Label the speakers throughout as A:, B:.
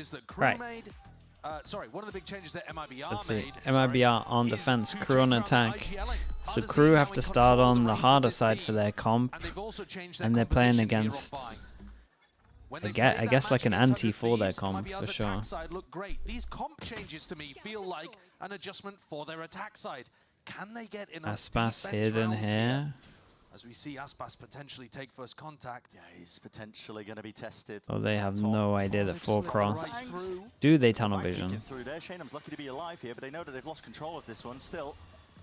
A: changes that KRU made. Sorry, one of the big changes that MIBR
B: Let's
A: made.
B: see. MIBR on defense, KRU on attack. So KRU have to start on the harder side for their comp, and they're playing against, I guess like an anti for their comp for sure.
A: Look great. These comp changes to me feel like an adjustment for their attack side. Can they get enough
B: Aspas hidden here.
A: As we see Aspas potentially take first contact.
C: Yeah, he's potentially going to be tested.
B: Oh, they have no idea that 4 cross. Do they tunnel vision?
C: Through there. Shaneham's lucky to be alive here, but they know that they've lost control of this one. Still,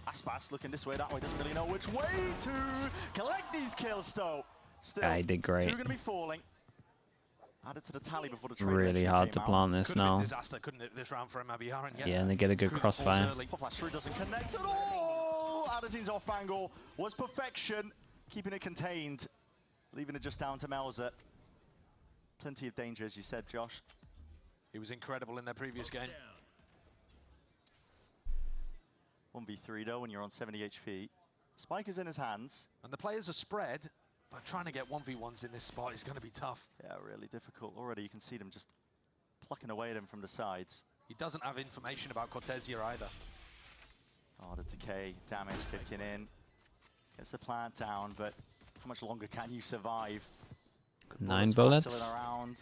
C: Aspas looking this way, that way, doesn't really know which way to collect these kills, though. Still,
B: Yeah, he did great.
C: 2 going to be falling. Added to the tally before the trade.
B: Really hard to plant this now.
A: Disaster, couldn't it, this round for MIBR, and
B: yeah, and they get a good crossfire.
C: Flash through doesn't connect at all. Adezin's off angle was perfection. Keeping it contained, leaving it just down to Melzer. Plenty of danger, as you said, Josh.
A: He was incredible in their previous game.
C: 1v3 though, when you're on 70 HP. Spike is in his hands.
A: And the players are spread, but trying to get 1v1s in this spot is going to be tough.
C: Yeah, really difficult. Already you can see them just plucking away at him from the sides.
A: He doesn't have information about Cortez here either.
C: Oh, the decay, damage kicking in. Gets the plant down, but how much longer can you survive?
B: 9 bullets.
C: Around.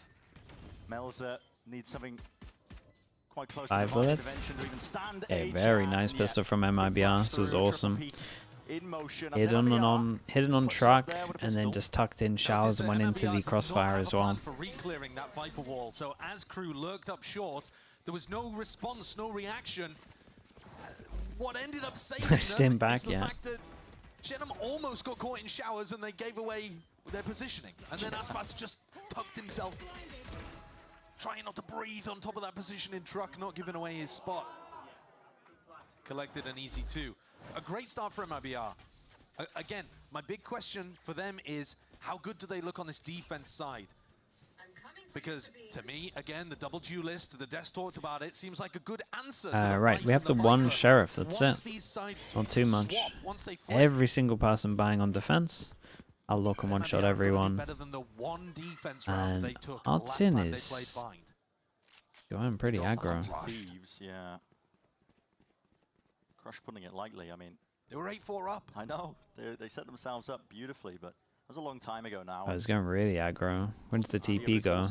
C: Melzer needs something quite close
B: 5
C: to
B: bullets.
C: to even stand
B: A very nice pistol from MIBR. This was awesome. Hidden on truck, and then just tucked in showers and went into the crossfire as well.
A: For re-clearing that Viper wall. So as KRU lurked up short, there was no response, no reaction. What ended up saving
B: Stim
A: them
B: back,
A: is the
B: yeah.
A: fact that Shenham almost got caught in showers and they gave away their positioning. And then Aspas just tucked himself, trying not to breathe on top of that position in truck, not giving away his spot. Collected an easy 2. A great start for MIBR. Again, my big question for them is how good do they look on this defense side? Because to me, again, the double duelist, the Des talked about it, seems like a good answer to the
B: right, we have the one sheriff, that's it. Not too much. Every single person buying on defense, I'll look and one-shot everyone. And Artsin is going pretty aggro.
C: Thieves, yeah. Crush putting it lightly, I mean.
A: They were 8-4 up.
C: I know, they set themselves up beautifully, but it was a long time ago now.
B: I was going really aggro. When's the TP go?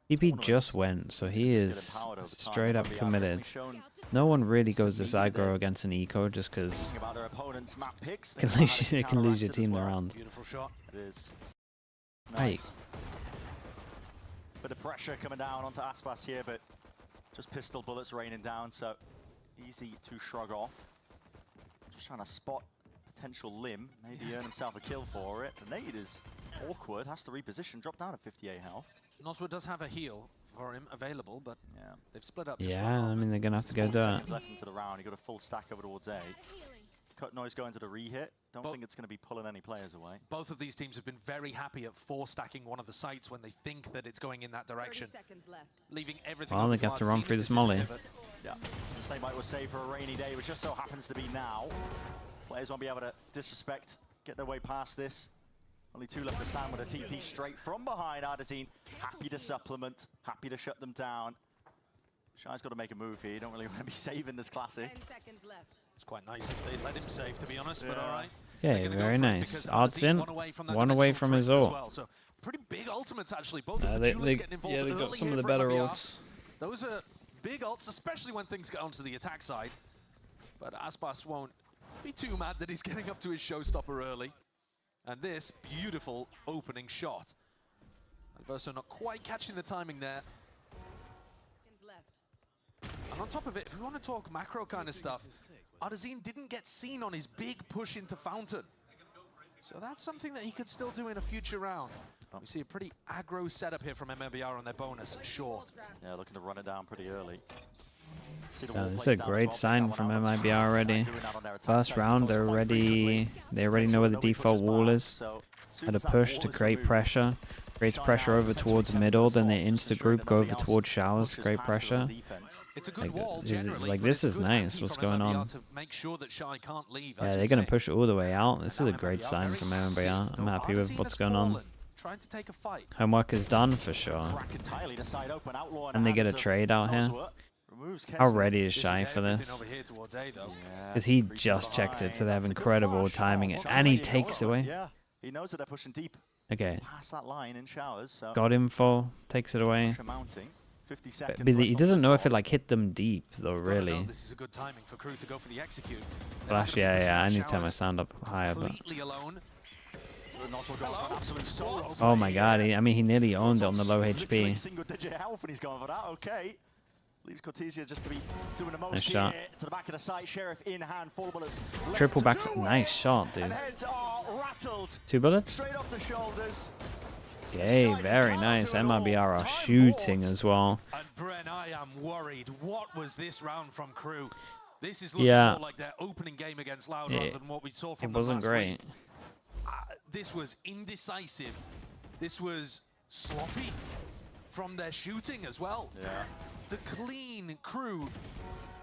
B: TP just went, so he is straight up committed. No one really goes this aggro against an eco just because it can lose your team around.
A: Beautiful shot.
C: It is.
B: Nice.
C: Bit of pressure coming down onto Aspas here, but just pistol bullets raining down, so easy to shrug off. Just trying to spot potential limb, maybe earn himself a kill for it. The nade is awkward, has to reposition, drop down to 58 health.
A: Noswood does have a heal for him available, but
C: yeah,
A: they've split up.
B: Yeah, I mean, they're going to have to go do it.
C: Left into the round, he got a full stack over towards A. Cut noise going to the re-hit. Don't think it's going to be pulling any players away.
A: Both of these teams have been very happy at 4-stacking one of the sites when they think that it's going in that direction. Leaving everything.
B: Well, they have to run through this molly.
C: Yeah, the Snakebite was saved for a rainy day, which just so happens to be now. Players won't be able to disrespect, get their way past this. Only 2 left to stand with a TP straight from behind. Adesine happy to supplement, happy to shut them down. Shy's got to make a move here. You don't really want to be saving this classic.
D: 10 seconds left.
A: It's quite nice if they let him save, to be honest, but all right.
B: Yeah, very nice. Artsin, one away from his ult.
A: Well, so pretty big ultimates, actually. Both of the duelists getting involved
B: they got
A: early
B: some
A: here
B: of the
A: for
B: better
A: MIBR.
B: ults.
A: Those are big ults, especially when things get onto the attack side. But Aspas won't be too mad that he's getting up to his showstopper early. And this beautiful opening shot. Adverso not quite catching the timing there. And on top of it, if we want to talk macro kind of stuff, Adesine didn't get seen on his big push into Fountain. So that's something that he could still do in a future round. We see a pretty aggro setup here from MIBR on their bonus, short.
C: Yeah, looking to run it down pretty early.
B: This is a great sign from MIBR already. First round, they already know where the default wall is. Had a push to create pressure. Creates pressure over towards middle, then they insta-group, go over towards showers, create pressure.
A: It's a good wall, generally,
B: like this is nice, what's going on. Yeah, they're going to push it all the way out. This is a great sign from MIBR. I'm happy with what's going on.
A: trying to take a fight.
B: Homework is done for sure.
C: Crack entirely to side open, Outlaw in
B: And they get a
C: hands of
B: trade out here.
C: Nosworth. Removes
B: How
C: Kesler.
B: ready is
A: This
B: Shy
A: is
B: for
A: everything
B: this?
A: over here towards A, though.
C: Yeah,
B: Because he
C: creeping
B: just checked it, so they have
C: behind. That's a good
B: incredible
C: flash.
B: timing.
C: What
B: And he
C: can
B: takes
C: see?
B: away.
C: Yeah, he knows that they're pushing deep
B: Okay.
C: past that line in showers. So
B: Got info. Takes it away.
C: pressure mounting. 50 seconds
B: But he
C: left on
B: doesn't
C: the
B: know if
C: clock.
B: it like hit them deep though,
A: Gotta know
B: really.
A: This is a good timing for Crew to go for the execute.
B: But actually, yeah, I need to turn my sound up higher. But
A: Completely alone.
C: Nosworth going for an absolute solo
B: oh
C: play
B: my
C: here.
B: god, he nearly owned it on the low
C: Literally
B: HP.
C: single digit health and he's going for that. Okay. Leaves Cortesia just to be doing the most
B: Nice
C: here.
B: shot.
C: To the back of the site, Sheriff in hand, 4 bullets. left
B: Triple
C: to
B: back,
C: do
B: nice
C: it.
B: shot, dude.
C: And heads are rattled
B: 2 bullets.
C: straight off the shoulders.
B: Okay,
C: Shy just
B: very
C: can't
B: nice.
C: do it all.
B: MIBR are
C: Time
B: shooting
C: bought.
B: as well.
A: And Bren, I am worried. What was this round from Crew? This is looking
B: Yeah.
A: more like their opening game against Loud
B: It-
A: rather than what we saw from
B: It
A: them
B: wasn't
A: last
B: great.
A: week. This was indecisive. This was sloppy from their shooting as well.
C: Yeah.
A: The clean Crew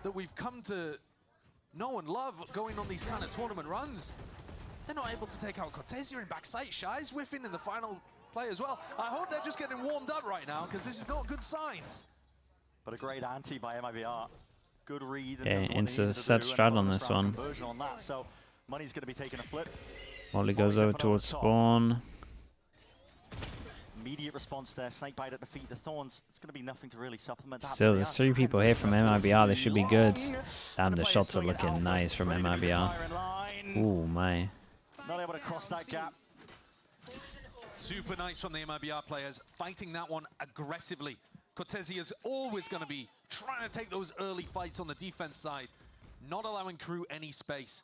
A: that we've come to know and love going on these kind of tournament runs. They're not able to take out Cortesia in backside. Shy's whiffing in the final play as well. I hope they're just getting warmed up right now because this is not good signs.
C: But a great ante by MIBR. Good read. in
B: Yeah,
C: terms of what
B: into
C: they needed to
B: set
C: do, and
B: strat
C: a
B: on
C: bonus
B: this
C: round
B: one.
C: conversion on that. So money's going to be taking a flip.
B: Molly goes
C: Molly's
B: over
C: up and
B: towards
C: top.
B: spawn.
C: Immediate response there. Snakebite at the feet. The Thorns. It's going to be nothing to really supplement that.
B: Still,
C: but they
B: there's
C: are
B: 3 people
C: trying
B: here
C: to
B: from
C: go for
B: MIBR. They should be good.
C: long.
B: Damn,
C: And
B: the
C: players
B: shots are
C: swinging
B: looking
C: alpha,
B: nice from
C: ready to be the
B: MIBR.
C: firing line.
B: Ooh, my.
C: Not able to cross that gap.
A: Super nice from the MIBR players, fighting that one aggressively. Cortesia's always going to be trying to take those early fights on the defense side, not allowing Crew any space.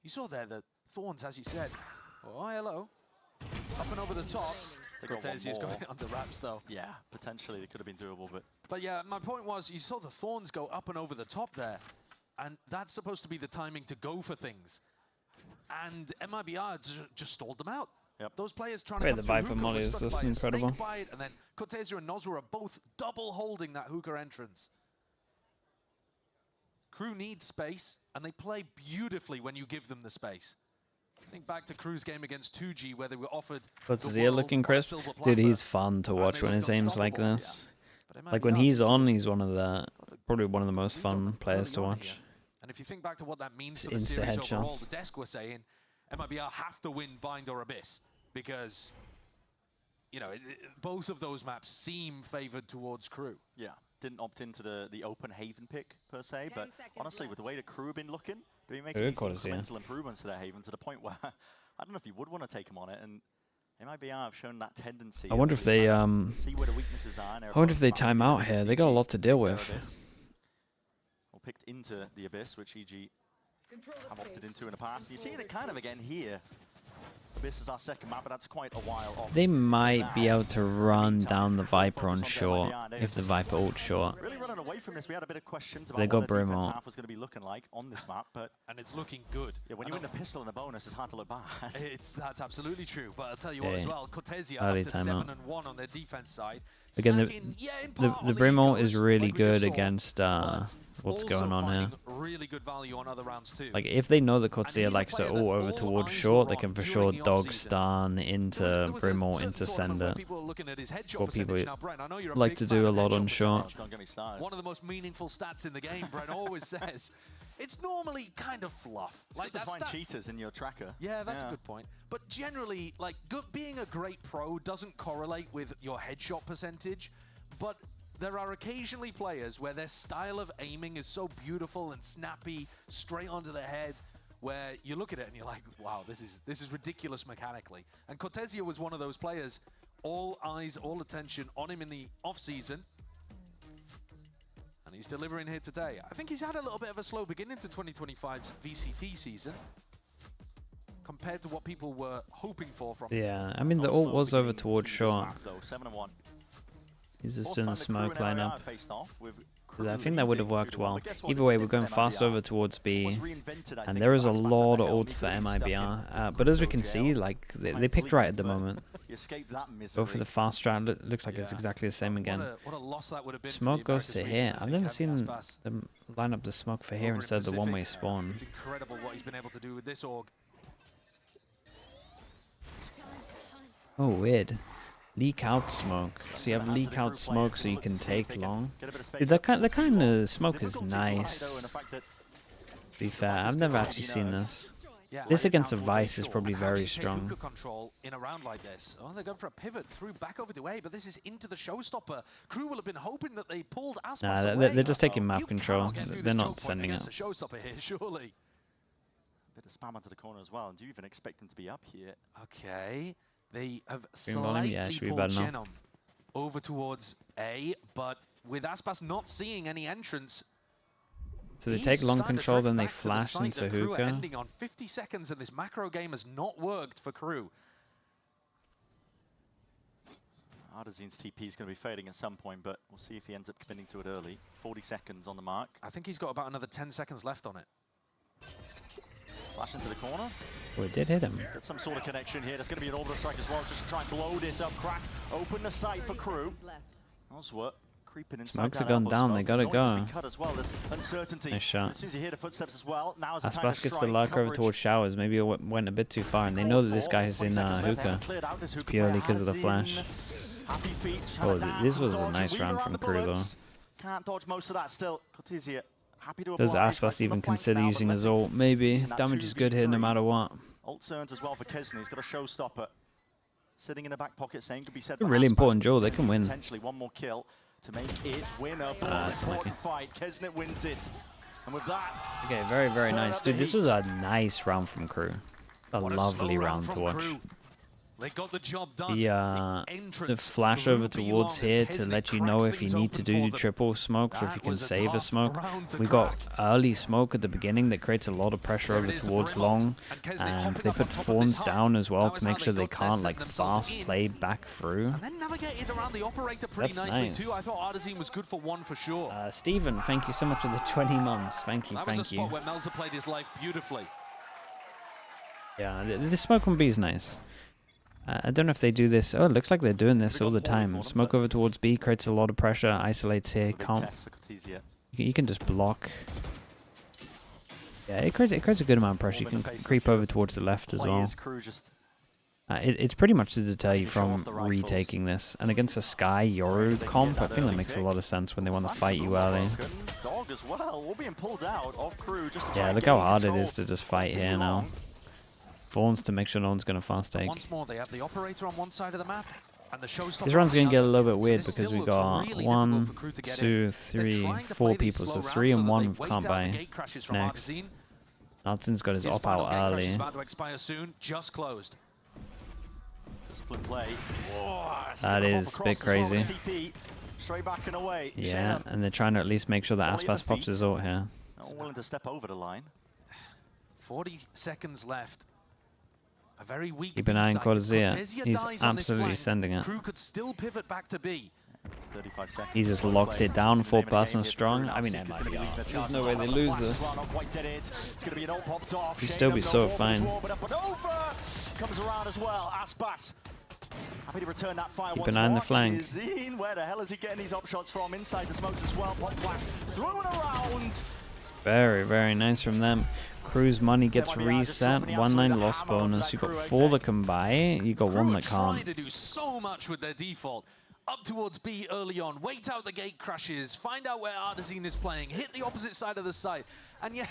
A: You saw there the Thorns, as you said. Oh, hello. Up and over the top.
C: They got one
A: Cortesia's
C: more.
A: got it under wraps, though.
C: Yeah, potentially it could have been doable, but
A: But yeah, my point was, you saw the Thorns go up and over the top there, and that's supposed to be the timing to go for things. And MIBR just stalled them out.
C: Yep.
A: Those players trying
B: Wait,
A: to
B: the
A: come through
B: Viper
A: hookah
B: molly
A: were
B: is
A: stuck
B: this
A: by a
B: incredible.
A: snake bite, and then Cortesia and Nosra are both double holding that hookah entrance. Crew needs space, and they play beautifully when you give them the space. Think back to Crew's game against 2G, where they were offered
B: What's
A: the
B: Zia
A: world
B: looking
A: on a
B: crisp?
A: silver
B: Dude,
A: platter,
B: he's fun to
A: and
B: watch
A: they
B: when
A: looked
B: his aim's like
A: unstoppable.
B: this.
A: But
B: Like when
A: MIBR
B: he's on,
A: seems
B: he's one of the, probably one of the most
A: lead on
B: fun
A: them
B: players to
A: early on
B: watch.
A: here. And if you think back to what that means to
B: It's
A: the series
B: insta
A: overall,
B: headshots.
A: the desk were saying MIBR have to win Bind or Abyss because, you know, both of those maps seem favored towards Crew.
C: yeah, didn't opt into the open Haven pick per se, but honestly, with the way the Crew have been looking, they've been making
B: Good
C: these
B: quarters, yeah.
C: incremental improvements to their Haven to the point where I don't know if you would want to take them on it, and MIBR have shown that tendency.
B: I wonder
C: of
B: if they,
C: really see where the weaknesses are. and
B: I wonder if they
C: opponents might
B: time
C: be
B: out
C: looking
B: here.
C: at
B: They got a
C: EG,
B: lot to deal
C: their
B: with.
C: Abyss. Or picked into the Abyss, which EG have opted into in the past. And you see it kind of again here. Abyss is our second map, but that's quite a while off.
B: They might be
C: now.
B: able to run
C: Meantime,
B: down the
C: full
B: Viper
C: focus
B: on
C: them
B: short
C: MIBR. They
B: if
C: have
B: the
C: just
B: Viper ult short.
C: really running away from this. We had a bit of questions
B: They
C: about
B: got
C: what their defense
B: Brimalt.
C: half was going to be looking like on this map, but
A: And it's looking good.
C: yeah, when you win the pistol and the bonus, it's hard to look bad.
A: That's absolutely true. But I'll tell you what as
B: Yeah.
A: well, Cortesia
B: Early
A: up to
B: timeout.
A: 7-1 on their defense side.
B: Again,
A: Snacking, yeah, in part on
B: the Brimalt
A: egos,
B: is really
A: like we just
B: good
A: saw,
B: against
A: but
B: what's
A: also
B: going on here.
A: finding really good value on other rounds too.
B: Like if they know that
A: And he's
B: Cortsia
A: a
B: likes to
A: player that
B: ult over
A: all
B: towards
A: eyes
B: short,
A: were
B: they can
A: on
B: for
A: during
B: sure
A: the
B: dog
A: off-season.
B: stun into
A: There was a
B: Brimalt
A: certain
B: into
A: tournament where
B: Sender.
A: people were looking at his headshot
B: What people
A: percentage. Now, Brent, I know you're a
B: like
A: big
B: to
A: fan
B: do a
A: of
B: lot
A: headshot
B: on short.
A: percentage.
C: Don't get me started.
A: One of the most meaningful stats in the game, Brent always says. It's normally kind of fluff.
C: It's
A: Like
C: good to
A: that
C: find
A: stat.
C: cheaters in your tracker.
A: Yeah, that's a good point. But generally, like, being a great pro doesn't correlate with your headshot percentage, but there are occasionally players where their style of aiming is so beautiful and snappy, straight onto the head, where you look at it and you're like, wow, this is ridiculous mechanically. And Cortesia was one of those players. All eyes, all attention on him in the off-season. And he's delivering here today. I think he's had a little bit of a slow beginning to 2025's VCT season compared to what people were hoping for from him.
B: Yeah, I mean the ult was over towards short.
C: 7-1.
B: He's just in the smoke lineup.
C: I
B: I think that would have worked well. Either way, we're going fast over towards B, and
C: and
B: there is a lot of ults for MIBR. But as we can see, like they picked right at the moment. Go for the fast strat. Looks like it's
A: Yeah.
B: exactly the same again.
A: What a loss that would have been.
B: Smoke
A: for the
B: goes
A: Americas
B: to
A: region,
B: here.
A: I
B: I've
A: think,
B: never seen
A: Aspas
B: them line up the smoke for here
A: over in
B: instead of the
A: Pacific.
B: one-way spawn.
A: It's incredible what he's been able to do with this org.
B: Oh, weird. Leak out smoke. So you have leak out smoke so you can take long. Dude, that kind of smoke is nice. To be fair, I've never actually seen this.
A: Yeah,
B: This against a Vice is probably
A: how do
B: very
A: you take
B: strong.
A: hookah control in a round like this? Oh, they're going for a pivot through back over to A, but this is into the showstopper. KRU will have been hoping that they pulled Aspas
B: Nah,
A: away.
B: they're just taking map
A: You
B: control.
A: cannot get through
B: They're
A: this
B: not
A: choke point
B: sending it.
A: against the showstopper here, surely.
C: Bit of spam onto the corner as well. And do you even expect them to be up here?
A: Okay, they have
B: Green volume? Yeah,
A: slightly
B: should be
A: pulled
B: better now.
A: Genom over towards A, but with Aspas not seeing any entrance,
B: So they
A: he's
B: take long
A: starting to
B: control,
A: drift
B: then they
A: back to the
B: flash
A: site
B: into
A: that KRU are
B: hookah.
A: ending on 50 seconds, and this macro game has not worked for KRU.
C: Ardezine's TP is going to be fading at some point, but we'll see if he ends up committing to it early. 40 seconds on the mark.
A: I think he's got about another 10 seconds left on it.
C: Flash into the corner.
B: Oh, it did hit him.
C: Get some sort of connection here. There's going to be an orbital strike as well, just to try and blow this up. Crack, open the site for KRU. Oswert creeping inside.
B: Smokes are going down, they gotta go.
C: Cut as well. There's uncertainty.
B: Nice shot.
C: As soon as you hear the footsteps as well, now is the time
B: Aspas
C: to
B: gets the
C: strike.
B: luck over
C: Coverage.
B: towards showers. Maybe it went a bit too far, and they know that this guy is in hookah. Purely because of the flash.
C: Happy feet,
B: Oh, this was a nice round from KRU though.
C: Can't dodge most of that still. Cortesia happy to
B: Does
C: oblige.
B: Aspas even consider using his ult? Maybe. Damage is good here no matter what.
C: Ult turns as well for Kesney. He's got a showstopper. Sitting in the back pocket, same could be said
B: A
C: for
B: really
C: Aspas,
B: important
C: but
B: duel, they can win.
C: Potentially one more kill to make it winner. But
B: Ah,
C: an
B: it's unlucky.
C: important fight. Kesney wins it. And with that,
B: Okay, very, very
C: turn
B: nice.
C: up the
B: Dude, this
C: heat.
B: was a nice round from KRU. A
A: What
B: lovely
A: slow
B: round to
A: from
B: watch.
A: KRU. They got the job done.
B: The
A: entrance
B: flash
A: through
B: over towards
A: B-long,
B: here
A: and
B: to
A: Kesney
B: let you know
A: cracks
B: if you
A: things
B: need to
A: open
B: do
A: for
B: the
A: them.
B: triple smokes or if
A: That
B: you can
A: was a
B: save a
A: tough
B: smoke.
A: round to
B: We got
A: crack.
B: early smoke at the beginning that creates a lot of pressure
A: There
B: over
A: it is, the
B: towards
A: Brimont.
B: long,
A: And Kesney
B: and
A: hopping
B: they
A: up
B: put
A: on top of this
B: Fawns
A: hub.
B: down as well
A: That
B: to
A: was
B: make
A: how
B: sure
A: they
B: they
A: got there,
B: can't
A: setting
B: like
A: themselves
B: fast
A: in.
B: play back through.
A: And then navigated around the operator pretty
B: That's
A: nicely
B: nice.
A: too. I thought Ardezine was good for one for sure.
B: Steven, thank you so much for the 20 months. Thank you,
A: That was a
B: thank
A: spot
B: you.
A: where Melzer played his life beautifully.
B: Yeah, the smoke on B is nice. I don't know if they do this. Oh, it looks like they're doing this all the time. Smoke over towards B creates a lot of pressure, isolates here,
C: big
B: can't.
C: test for Cortesia.
B: You can just block. Yeah, it creates a good amount of pressure. You can creep over towards the left as well.
C: Players, KRU just
B: It's pretty much to deter you
C: Show off
B: from
C: the rifles.
B: retaking this. And against a Sky Yoru
C: they can
B: comp,
C: get
B: I
C: that
B: think that
C: early
B: makes a
C: pick.
B: lot of sense when they want to
C: Flash
B: fight
C: from
B: you early.
C: Broken. Dog as well. All being pulled out of KRU just to try
B: Yeah,
C: and
B: look
C: gain
B: how hard it
C: control
B: is to just fight
C: of
B: here now.
C: B-long.
B: Fawns to make sure no one's going to fast take.
A: Once more, they have the operator on one side of the map and the showstopper.
B: This round's
A: on the
B: going to get a
A: other.
B: little bit
A: So
B: weird
A: this
B: because
A: still
B: we
A: looks
B: got
A: really
B: 1,
A: difficult for KRU to get in.
B: 2,
A: They're
B: 3,
A: trying to
B: 4
A: play these
B: people.
A: slow
B: So
A: rounds
B: 3 and
A: that
B: 1
A: they
B: have
A: wait
B: can't
A: out the
B: buy
A: gate crashes from
B: next.
A: Ardezine.
B: Nardson's got his
A: His
B: op
A: final
B: out
A: gate crash is
B: early.
A: about to expire soon. Just closed.
C: Discipline play.
B: That is a bit crazy.
C: TP, straight back and away.
B: Yeah,
C: Shannon,
B: and they're trying to at least make sure that
C: Volley at
B: Aspas
C: the
B: pops
C: feet.
B: his ult here.
C: not willing to step over the line.
A: 40 seconds left. A very weak
B: Keep an eye on
A: B side.
B: Cortezia.
A: Cortezia
B: He's
A: dies on this
B: absolutely
A: flank.
B: sending it.
A: KRU could still pivot back to B.
C: 35 seconds.
B: He's just
C: Well
B: locked
C: played.
B: it down,
C: In the
B: full
C: name of the game
B: person
C: here for
B: strong.
C: KRU
B: I mean,
C: now. Seeker's gonna be
B: MIBR.
C: leading the
B: There's
C: charge.
B: no way they
C: Flash
B: lose
C: as
B: this.
C: well, not quite did it. It's going to be an ult popped off.
B: He'd
C: Shane
B: still be
C: up,
B: so
C: no orbital as
B: fine.
C: well, but up and over. Comes around as well. Aspas. Happy to return that fire
B: Keep
C: once
B: an eye on the
C: more.
B: flank.
C: Zine, where the hell is he getting these up shots from? Inside the smokes as well. Pop black thrown around.
B: Very, very nice from them. KRU's money gets
C: MIBR just
B: reset.
C: dropping the
B: 1-9
C: absolute
B: loss
C: hammer onto
B: bonus.
C: that
B: You got
C: KRU
B: 4 that
C: exec.
B: can buy. You got
A: KRU
B: 1
A: are
B: that
A: trying
B: can't.
A: to do so much with their default. Up towards B early on, wait out the gate crashes, find out where Ardezine is playing, hit the opposite side of the site, and yet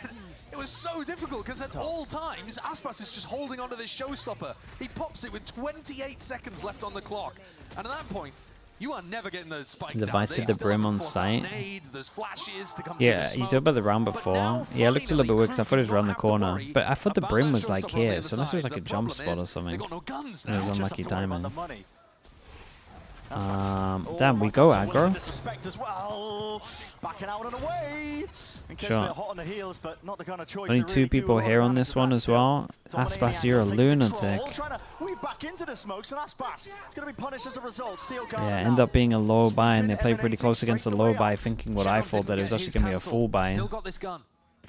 A: it was so difficult because at all times, Aspas is just holding onto this showstopper. He pops it with 28 seconds left on the clock, and at that point, you are never getting the spike
B: The
A: down.
B: Vice
A: They
B: hit the
A: still
B: brim
A: haven't
B: on
A: forced
B: site.
A: that nade, there's flashes to come through
B: Yeah,
A: the
B: you
A: smoke.
B: talked about the round
A: But
B: before.
A: now,
B: Yeah, it looked a little bit
A: finally,
B: weird because I thought it was
A: KRU
B: around the
A: don't have to
B: corner.
A: worry
B: But I thought the
A: about
B: brim
A: that
B: was like
A: showstopper on the
B: here,
A: other
B: so unless it was
A: side.
B: like a
A: The
B: jump
A: problem
B: spot or
A: is,
B: something.
A: They got no guns
B: And it
A: now.
B: was
C: Just
B: unlucky
C: have to worry about
B: timing.
C: the money.
B: Damn, we go
C: my God, some
B: aggro.
C: disrespect as well. Backing out and away. In case
B: Sure.
C: they're hot on the heels, but not the kind of choice.
B: Only
C: they
B: 2
C: really do
B: people
C: a lot of
B: here on
C: damage
B: this
C: with
B: one
C: that
B: as
C: still.
B: well.
C: Dominating
B: Aspas, you're a
C: angles, taking
B: lunatic.
C: control, trying to weave back into the smokes, and Aspas is going to be punished as a result. Steel
B: Yeah,
C: guard
B: end
C: now.
B: up being a low buy, and they played pretty
C: Emanating
B: close against the
C: straight
B: low
C: away
B: buy,
C: out.
B: thinking what I
A: Shannon
B: thought
A: didn't
B: that it
A: get
B: was actually
A: his
B: going to be a
A: cancelled.
B: full buy.
A: Still got this gun.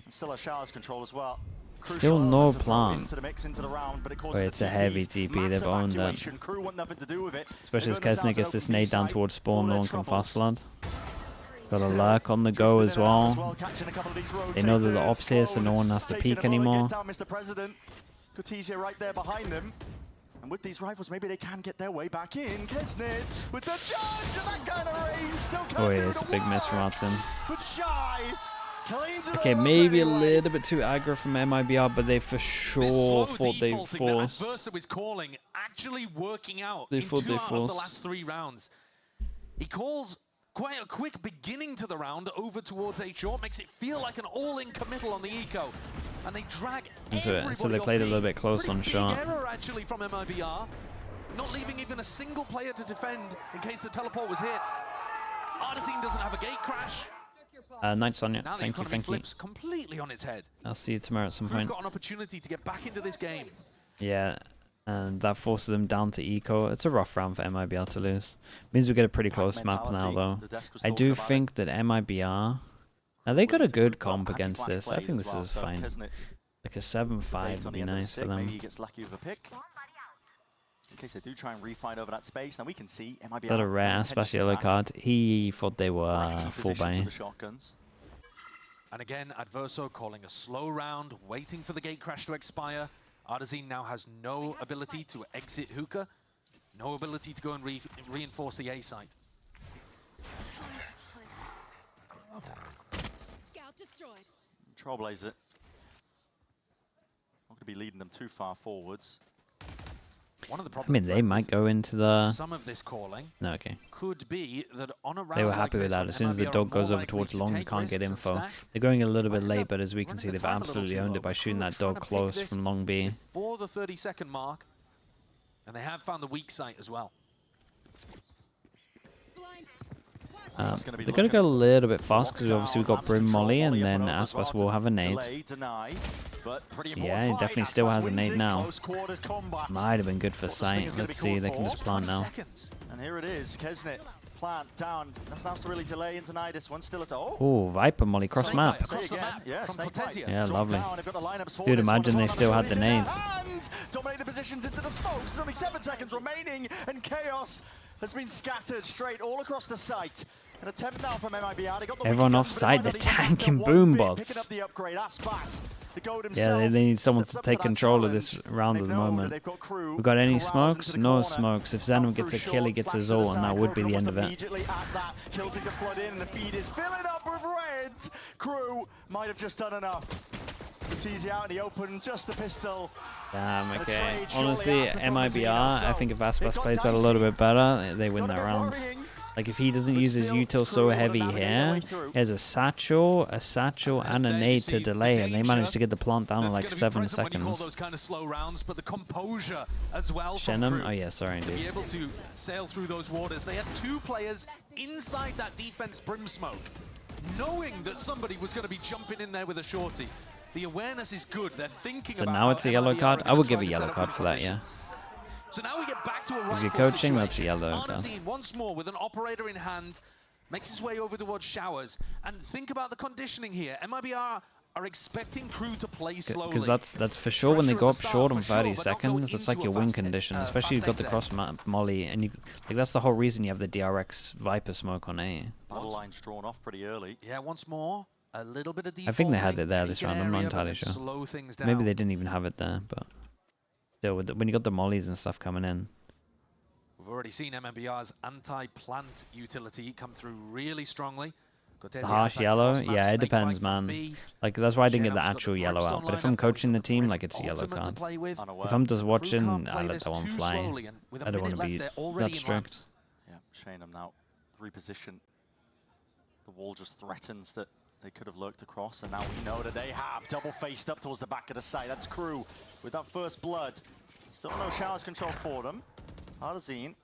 C: Still a shower's control as well.
B: Still
C: Crucial
B: no
C: element to throw
B: plan.
C: into the mix, into the round, but it causes
B: Wait,
C: the
B: it's a heavy
C: TPs.
B: TP, they've
C: Massive
B: owned that.
C: evacuation. KRU want nothing to do with it.
B: Especially as
C: They go
B: Kesnick
C: themselves
B: gets
C: an
B: this
C: open
B: nade down
C: B-side
B: towards
C: for
B: spawn, no
C: their
B: one can
C: troubles.
B: fast flood. Got a
C: Still
B: lurk on the go
C: drifting
B: as
C: around
B: well.
C: catching a couple of these
B: They know that the
C: rotators.
B: op's here, so no one has to
C: Taking
B: peek
C: a bullet,
B: anymore.
C: get down, Mr. President. Cortesia right there behind them. And with these rifles, maybe they can get their way back in. Kesnit with the charge and that kind of range still can't
B: Oh,
C: do
B: yeah, it's a
C: the
B: big miss from
C: work.
B: Watson.
C: But Shy cleans it
B: Okay,
C: all up
B: maybe a
C: anyway.
B: little bit too aggro from MIBR, but they for sure thought they forced.
A: That Adversa was calling actually working out
B: They
A: in
B: thought
A: 2
B: they
A: out of the
B: forced.
A: last 3 rounds. He calls quite a quick beginning to the round over towards A short, makes it feel like an all-in committal on the eco, and they drag everybody
B: So they
A: off
B: played a
A: B.
B: little bit close on
A: Pretty
B: shot.
A: big error actually from MIBR, not leaving even a single player to defend in case the teleport was hit. Artesine doesn't have a gate crash.
B: Night Sonya,
A: Now the
B: thank you,
A: economy
B: thank you.
A: flips completely on its head.
B: I'll see you tomorrow at some
A: We've
B: point.
A: got an opportunity to get back into this game.
B: Yeah, and that forces them down to eco. It's a rough round for MIBR to lose. Means we get a pretty close map now, though. I do think that MIBR... Now, they got a good comp against this. I think this is fine. Like a 7-5 would be nice for them.
C: Maybe he gets lucky with a pick. In case they do try and refind over that space, now we can see MIBR.
B: Got a rare Aspas yellow card. He thought they were full buy.
A: And again, Adverso calling a slow round, waiting for the gate crash to expire. Artesine now has no ability to exit hookah, no ability to go and reinforce the A site.
D: Scout destroyed.
C: Trailblazer. Not going to be leading them too far forwards.
A: One of the
B: I
A: problems
B: mean, they might go into the...
A: some of this calling
B: No, okay.
A: could be that on a round
B: They were
A: like
B: happy with
A: this,
B: that.
A: when
B: As soon as the
A: MIBR are
B: dog goes
A: more
B: over
A: likely
B: towards
A: to
B: long,
A: take
B: can't get
A: risks and
B: info.
A: stack,
B: They're going a little bit
A: running
B: late,
A: the-
B: but as we can
A: running
B: see,
A: the
B: they've
A: time a little
B: absolutely
A: too
B: owned
A: low.
B: it by shooting
A: Crew
B: that
A: trying
B: dog
A: to pick
B: close
A: this
B: from long B.
A: before the 30-second mark, and they have found the weak site as well.
D: Blind.
B: They're going to go a little bit fast because obviously we've got Brim Molly and then Aspas will have a nade. Yeah, he definitely still has a nade now. Might have been good for sight. Let's see, they can just plant now.
C: And here it is, Kesnit. Plant down. Nothing else to really delay into Nidus. One still at all.
B: Oh, Viper Molly cross
A: Snake
B: map.
A: Bite across the map
C: Yeah,
A: from
C: Snake Bite.
A: Cortesia.
B: Yeah,
C: Drop
B: lovely.
C: down, they've got the lineups for
B: Dude,
C: this one
B: imagine
C: as
B: they
C: well.
B: still had
C: It's
B: the
C: in
B: nades.
C: hands. Dominated positions into the smoke. There's only 7 seconds remaining, and Chaos has been scattered straight all across the site. An attempt now from MIBR. They got the
B: Everyone
C: weak
B: off
C: guns, but
B: site,
C: they
B: they're
C: might only get
B: tanking
C: one
B: boom
C: bit.
B: bots.
C: Picking up the upgrade, Aspas. The goat
B: Yeah,
C: himself
B: they need someone to
C: steps up
B: take
C: that
B: control of this
C: challenge.
B: round
C: They've
B: at the
C: known that
B: moment.
C: they've got Crew
B: We've got any
C: corralled into
B: smokes?
C: the
B: No
C: corner.
B: smokes. If
C: Out
B: Xenon
C: through
B: gets a kill,
C: short,
B: he gets
C: flash
B: his
C: to the
B: ult, and that
C: side.
B: would be
C: Crew
B: the end
C: almost
B: of it.
C: immediately at that. Killzing the flood in, and the feed is filling up with red. Crew might have just done enough. Tease out in the open, just the pistol.
B: Damn,
C: A
B: okay.
C: trade shortly
B: Honestly,
C: after from
B: MIBR,
C: Casino,
B: I think if
C: so
B: Aspas
C: it got
B: plays that a little
C: dicey.
B: bit better, they win
C: Got a
B: that
C: bit
B: round.
C: worrying.
B: Like, if he doesn't
C: But
B: use his
C: still,
B: util
C: it's
B: so
C: Crew
B: heavy
C: gonna navigate their
B: here,
C: way through.
B: he has a satchel, and a
A: There you
B: nade to
A: see the
B: delay, and they
A: danger
B: managed to get the plant down in
A: that's
B: like
A: gonna be
B: 7
A: present when you call
B: seconds.
A: those kind of slow rounds, but the composure as well from
B: Shenum?
A: Crew
B: Oh yeah, sorry
A: to be
B: indeed.
A: able to sail through those waters. They had 2 players inside that defense brim smoke, knowing that somebody was going to be jumping in there with a shorty. The awareness is good. They're thinking
B: So
A: about
B: now
A: how
B: it's a yellow
A: MIBR
B: card?
A: are
B: I
A: gonna
B: would
A: try
B: give a
A: to
B: yellow
A: set up
B: card
A: win
B: for that, yeah.
A: conditions. So now we get back to a
B: If
A: rifle
B: you're coaching,
A: situation.
B: that's a yellow card.
A: Artesine once more with an operator in hand, makes his way over towards Showers. And think about the conditioning here. MIBR are expecting Crew to play slowly.
B: Because that's for sure when they
A: Pressure
B: go
A: at
B: up
A: the start,
B: short on
A: for sure,
B: 30
A: but not
B: seconds,
A: going
B: that's like
A: into
B: your
A: a
B: win
A: fast
B: condition,
A: fast
B: especially you've got the
A: exit.
B: cross molly, and like that's the whole reason you have the DRX Viper smoke on A.
C: Battle lines drawn off pretty early.
A: Yeah, once more, a little bit of
B: I think they had
A: defaulting
B: it there
A: to
B: this
A: make an
B: round, I'm not
A: area, but
B: entirely
A: then
B: sure.
A: slow things down.
B: Maybe they didn't even have it there, but still, when you got the mollies and stuff coming in.
A: We've already seen MMBR's anti-plant utility come through really strongly. Cortez
B: Harsh
A: has that
B: yellow?
A: cross-map
B: Yeah, it
A: snake
B: depends,
A: bite from
B: man.
A: B.
B: Like, that's why I didn't get the
A: Shenum's got
B: actual
A: the
B: yellow
A: Brimstone
B: out. But if
A: lineup,
B: I'm
A: now
B: coaching
A: he's
B: the
A: got
B: team,
A: Brim
B: like, it's a yellow
A: ultimate to
B: card.
A: play with.
C: Unaware.
B: If I'm just
A: Crew
B: watching,
A: can't
B: I
A: play
B: let
A: this
B: that one
A: too
B: fly.
A: slowly, and with a
B: I don't
A: minute
B: want to
A: left,
B: be
A: they're already
B: that
A: in
B: strict.
A: laps.
C: Yeah, Shanum now reposition. The wall just threatens that they could have lurked across, and now we know that they have double faced up towards the back of the site. That's Crew with that first blood. Still no Showers control for them. Artesine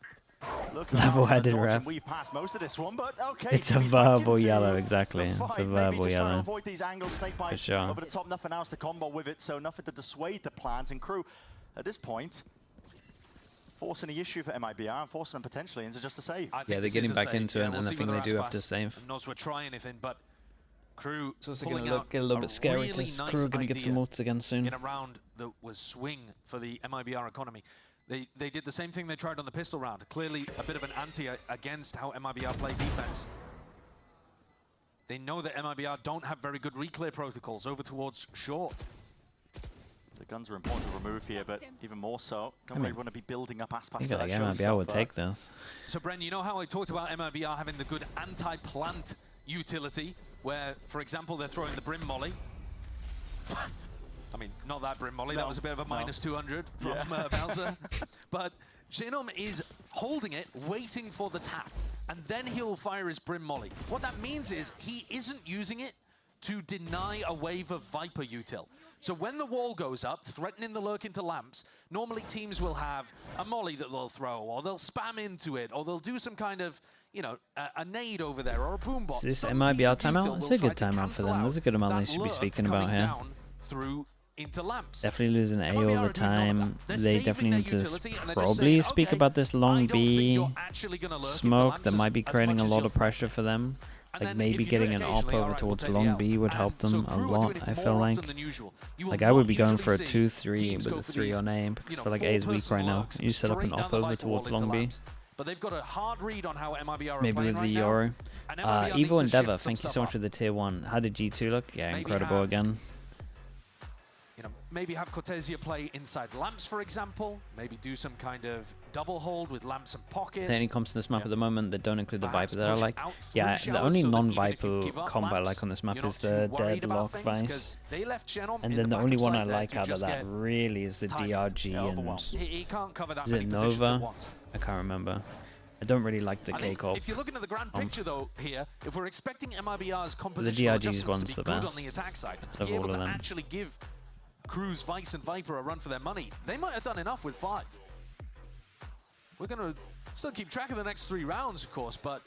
C: looking
B: Level-headed
C: around,
B: ref.
C: and we've passed most of this one, but okay.
B: It's a
C: he's back
B: verbal
C: into
B: yellow,
C: the
B: exactly. It's
C: fight.
B: a
C: Maybe
B: verbal
C: just trying to
B: yellow.
C: avoid these angles, snake
B: For
C: bite
B: sure.
C: over the top, nothing else to combo with it, so nothing to dissuade the plant. And Crew, at this point, forcing the issue for MIBR and forcing them potentially into just a save.
A: I think
B: Yeah, they're
A: this
B: getting
A: is a
B: back
A: save.
B: into
A: Yeah,
B: it,
A: we'll
B: and I
A: see
B: think
A: whether
B: they do have to
A: Aspas
B: save.
A: knows we're trying anything, but Crew
B: It's also
A: pulling
B: going to
A: out
B: get a little bit scary
A: really
B: because
A: nice
B: Crew are going to get some
A: idea
B: ults again soon.
A: in a round that was swing for the MIBR economy. They did the same thing they tried on the pistol round. Clearly a bit of an anti against how MIBR play defense. They know that MIBR don't have very good reclear protocols over towards short.
C: The guns are important to remove here, but even more so, don't really want to be building up
B: I
C: Aspas.
B: think like MIBR would take this.
A: So, Bren, you know how I talked about MIBR having the good anti-plant utility, where, for example, they're throwing the Brim Molly. I mean, not that Brim Molly, that was a bit of a minus 200 from Bouncer. But Jinom is holding it, waiting for the tap, and then he'll fire his Brim Molly. What that means is he isn't using it to deny a wave of Viper util. So when the wall goes up, threatening the lurk into lamps, normally teams will have a molly that they'll throw, or they'll spam into it, or they'll do some kind of, you know, a nade over there, or a boombox.
B: Is this MIBR timeout? It's a good timeout for them. There's a good amount they should be speaking about here.
A: Through into lamps.
B: Definitely losing A all the time. They definitely need to probably speak about this long B smoke that might be creating a lot of pressure for them. Like maybe getting an op over towards long B would help them a lot, I feel like. Like I would be going for a 2-3 with a 3 on A, because I feel like A is weak right now. You set up an op over towards long B.
A: But they've got a hard read on how MIBR are
B: maybe with the Yoru. Evo Endeavor, thank you so much for the tier 1. How did G2 look? Yeah, incredible again.
A: You know, maybe have Cortesia play inside lamps, for example. Maybe do some kind of double hold with lamps and pocket.
B: The only comps on this map at the moment that don't include the Viper that I like. Yeah, the only non-Viper comp I like on this map is the Deadlock Vice. And then the only one I like out of that really is the DRG and... Is it Nova? I can't remember. I don't really like the K-Corp.
A: If you're looking at the grand picture though here, if we're expecting MIBR's composition adjustments to be good on the attack side, and to be able to actually give KRU's Vice and Viper a run for their money, they might have done enough with 5. We're going to still keep track of the next 3 rounds, of course, but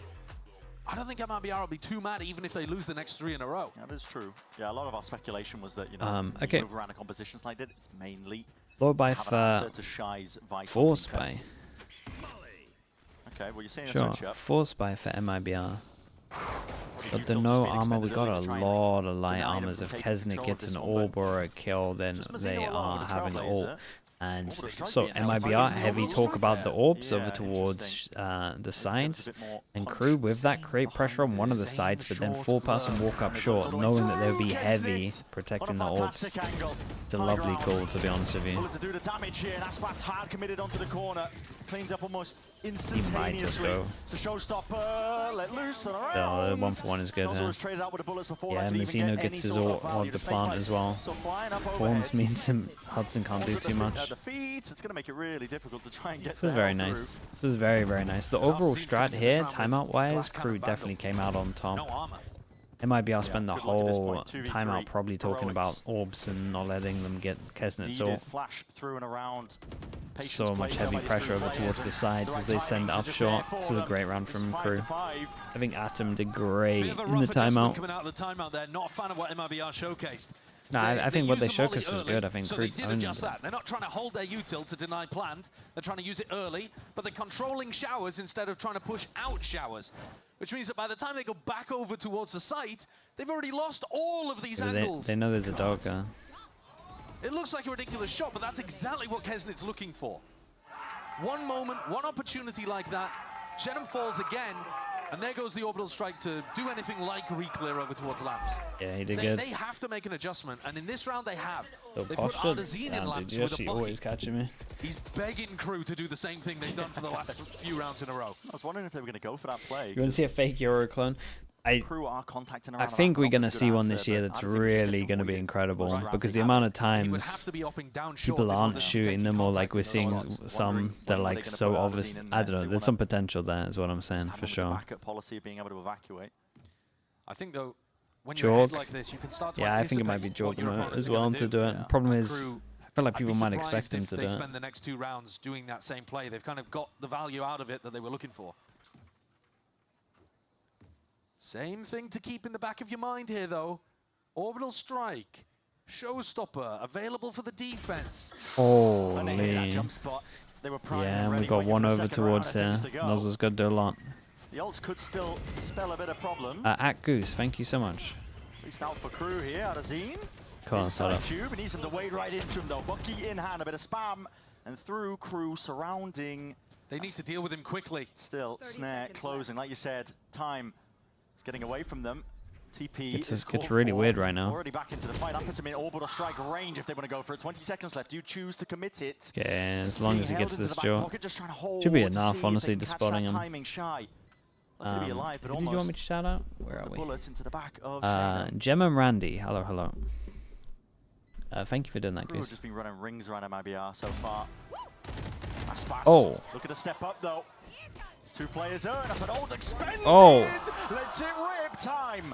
A: I don't think MIBR will be too mad even if they lose the next 3 in a row.
C: Yeah, that is true. Yeah, a lot of our speculation was that, you know,
B: okay.
C: move around in compositions like that, it's mainly
B: Lord by Force by.
C: Okay, well, you're saying
B: sure, Force by for MIBR. But the no armor, we got a lot of light armors. If Kesnick gets an orb or a kill, then they are having the ult. And so MIBR, heavy talk about the orbs over towards the sides. And KRU with that create pressure on one of the sides, but then 4-person walk up short, knowing that they'll be heavy protecting the orbs. It's a lovely call, to be honest with you.
C: To do the damage here, and Aspas hard committed onto the corner. Cleans up almost
B: He might just go.
C: It's a showstopper, let loose and around.
B: No, the 1-for-1 is good. Yeah, Mazzino gets his ult on the plant as well. Forms means Hudson can't do too much.
C: It's going to make it really difficult to try and get
B: this is very nice. This is very, very nice. The overall strat here, timeout-wise, KRU definitely came out on top. MIBR spent the whole timeout probably talking about orbs and not letting them get Kesnit's ult. So much heavy pressure over towards the sides as they send up short. This is a great round from KRU. I think Atom did great in the timeout.
A: Coming out of the timeout there, not a fan of what MIBR showcased.
B: No, I think what they showcased was good. I think
A: so
B: KRU
A: they did adjust that. They're not trying to hold their util to deny plant. They're trying to use it early, but they're controlling showers instead of trying to push out showers. Which means that by the time they go back over towards the site, they've already lost all of these angles.
B: They know there's a dog there.
A: It looks like a ridiculous shot, but that's exactly what Kesnit's looking for. One moment, one opportunity like that. Shenum falls again, and there goes the orbital strike to do anything like re-clear over towards lamps.
B: Yeah, he did good.
A: They have to make an adjustment, and in this round they have.
B: They
A: put Artazine in lamps with a
B: always catching me.
A: He's begging KRU to do the same thing they've done for the last few rounds in a row.
C: I was wondering if they were going to go for that play.
B: You want to see a fake Yoru clone? I think we're going to see one this year that's really going to be incredible, because the amount of times people aren't shooting them, or like we're seeing some that are like so obvious. I don't know, there's some potential there is what I'm saying, for sure.
A: I think though, when you're ahead like this, you can start to
B: I think it might be Jorg as well to do it. The problem is, I feel like people might expect him to do it.
A: They spend the next 2 rounds doing that same play. They've kind of got the value out of it that they were looking for. Same thing to keep in the back of your mind here, though. Orbital strike, showstopper, available for the defense.
B: Holy. Yeah, and we got one over towards here. Nozzle's got to do a lot.
C: The ults could still spell a bit of problem.
B: At Goose, thank you so much.
C: At least out for KRU here, Artazine.
B: Tube,
C: and needs him to wade right into him though. Bucky in hand, a bit of spam, and through KRU surrounding.
A: They need to deal with him quickly.
C: Still, snare closing, like you said, time. Getting away from them. TP
B: It's
C: called
B: really
C: for.
B: weird right now.
C: Already back into the fight. That puts him in orbital strike range if they want to go for it. 20 seconds left. You choose to commit it.
B: Okay, as long as he
C: Being
B: gets
C: held into
B: this
C: the back
B: jaw.
C: pocket, just trying to hold
B: Should be
C: to
B: enough,
C: see if
B: honestly,
C: they can
B: to
C: catch
B: spotting
C: that
B: him.
C: timing shy. Lucky to be alive, but
B: Who did you want me to
C: almost.
B: shout out? Where are
C: The
B: we?
C: bullet into the back of Shayna.
B: Gem and Randy. Hello, hello. Thank you for doing that,
C: KRU have
B: Goose.
C: just been running rings around MIBR so far. Aspas.
B: Oh.
C: Look at the step up though. It's 2 players earned. That's an old expended.
B: Oh.
C: Let's it rip time.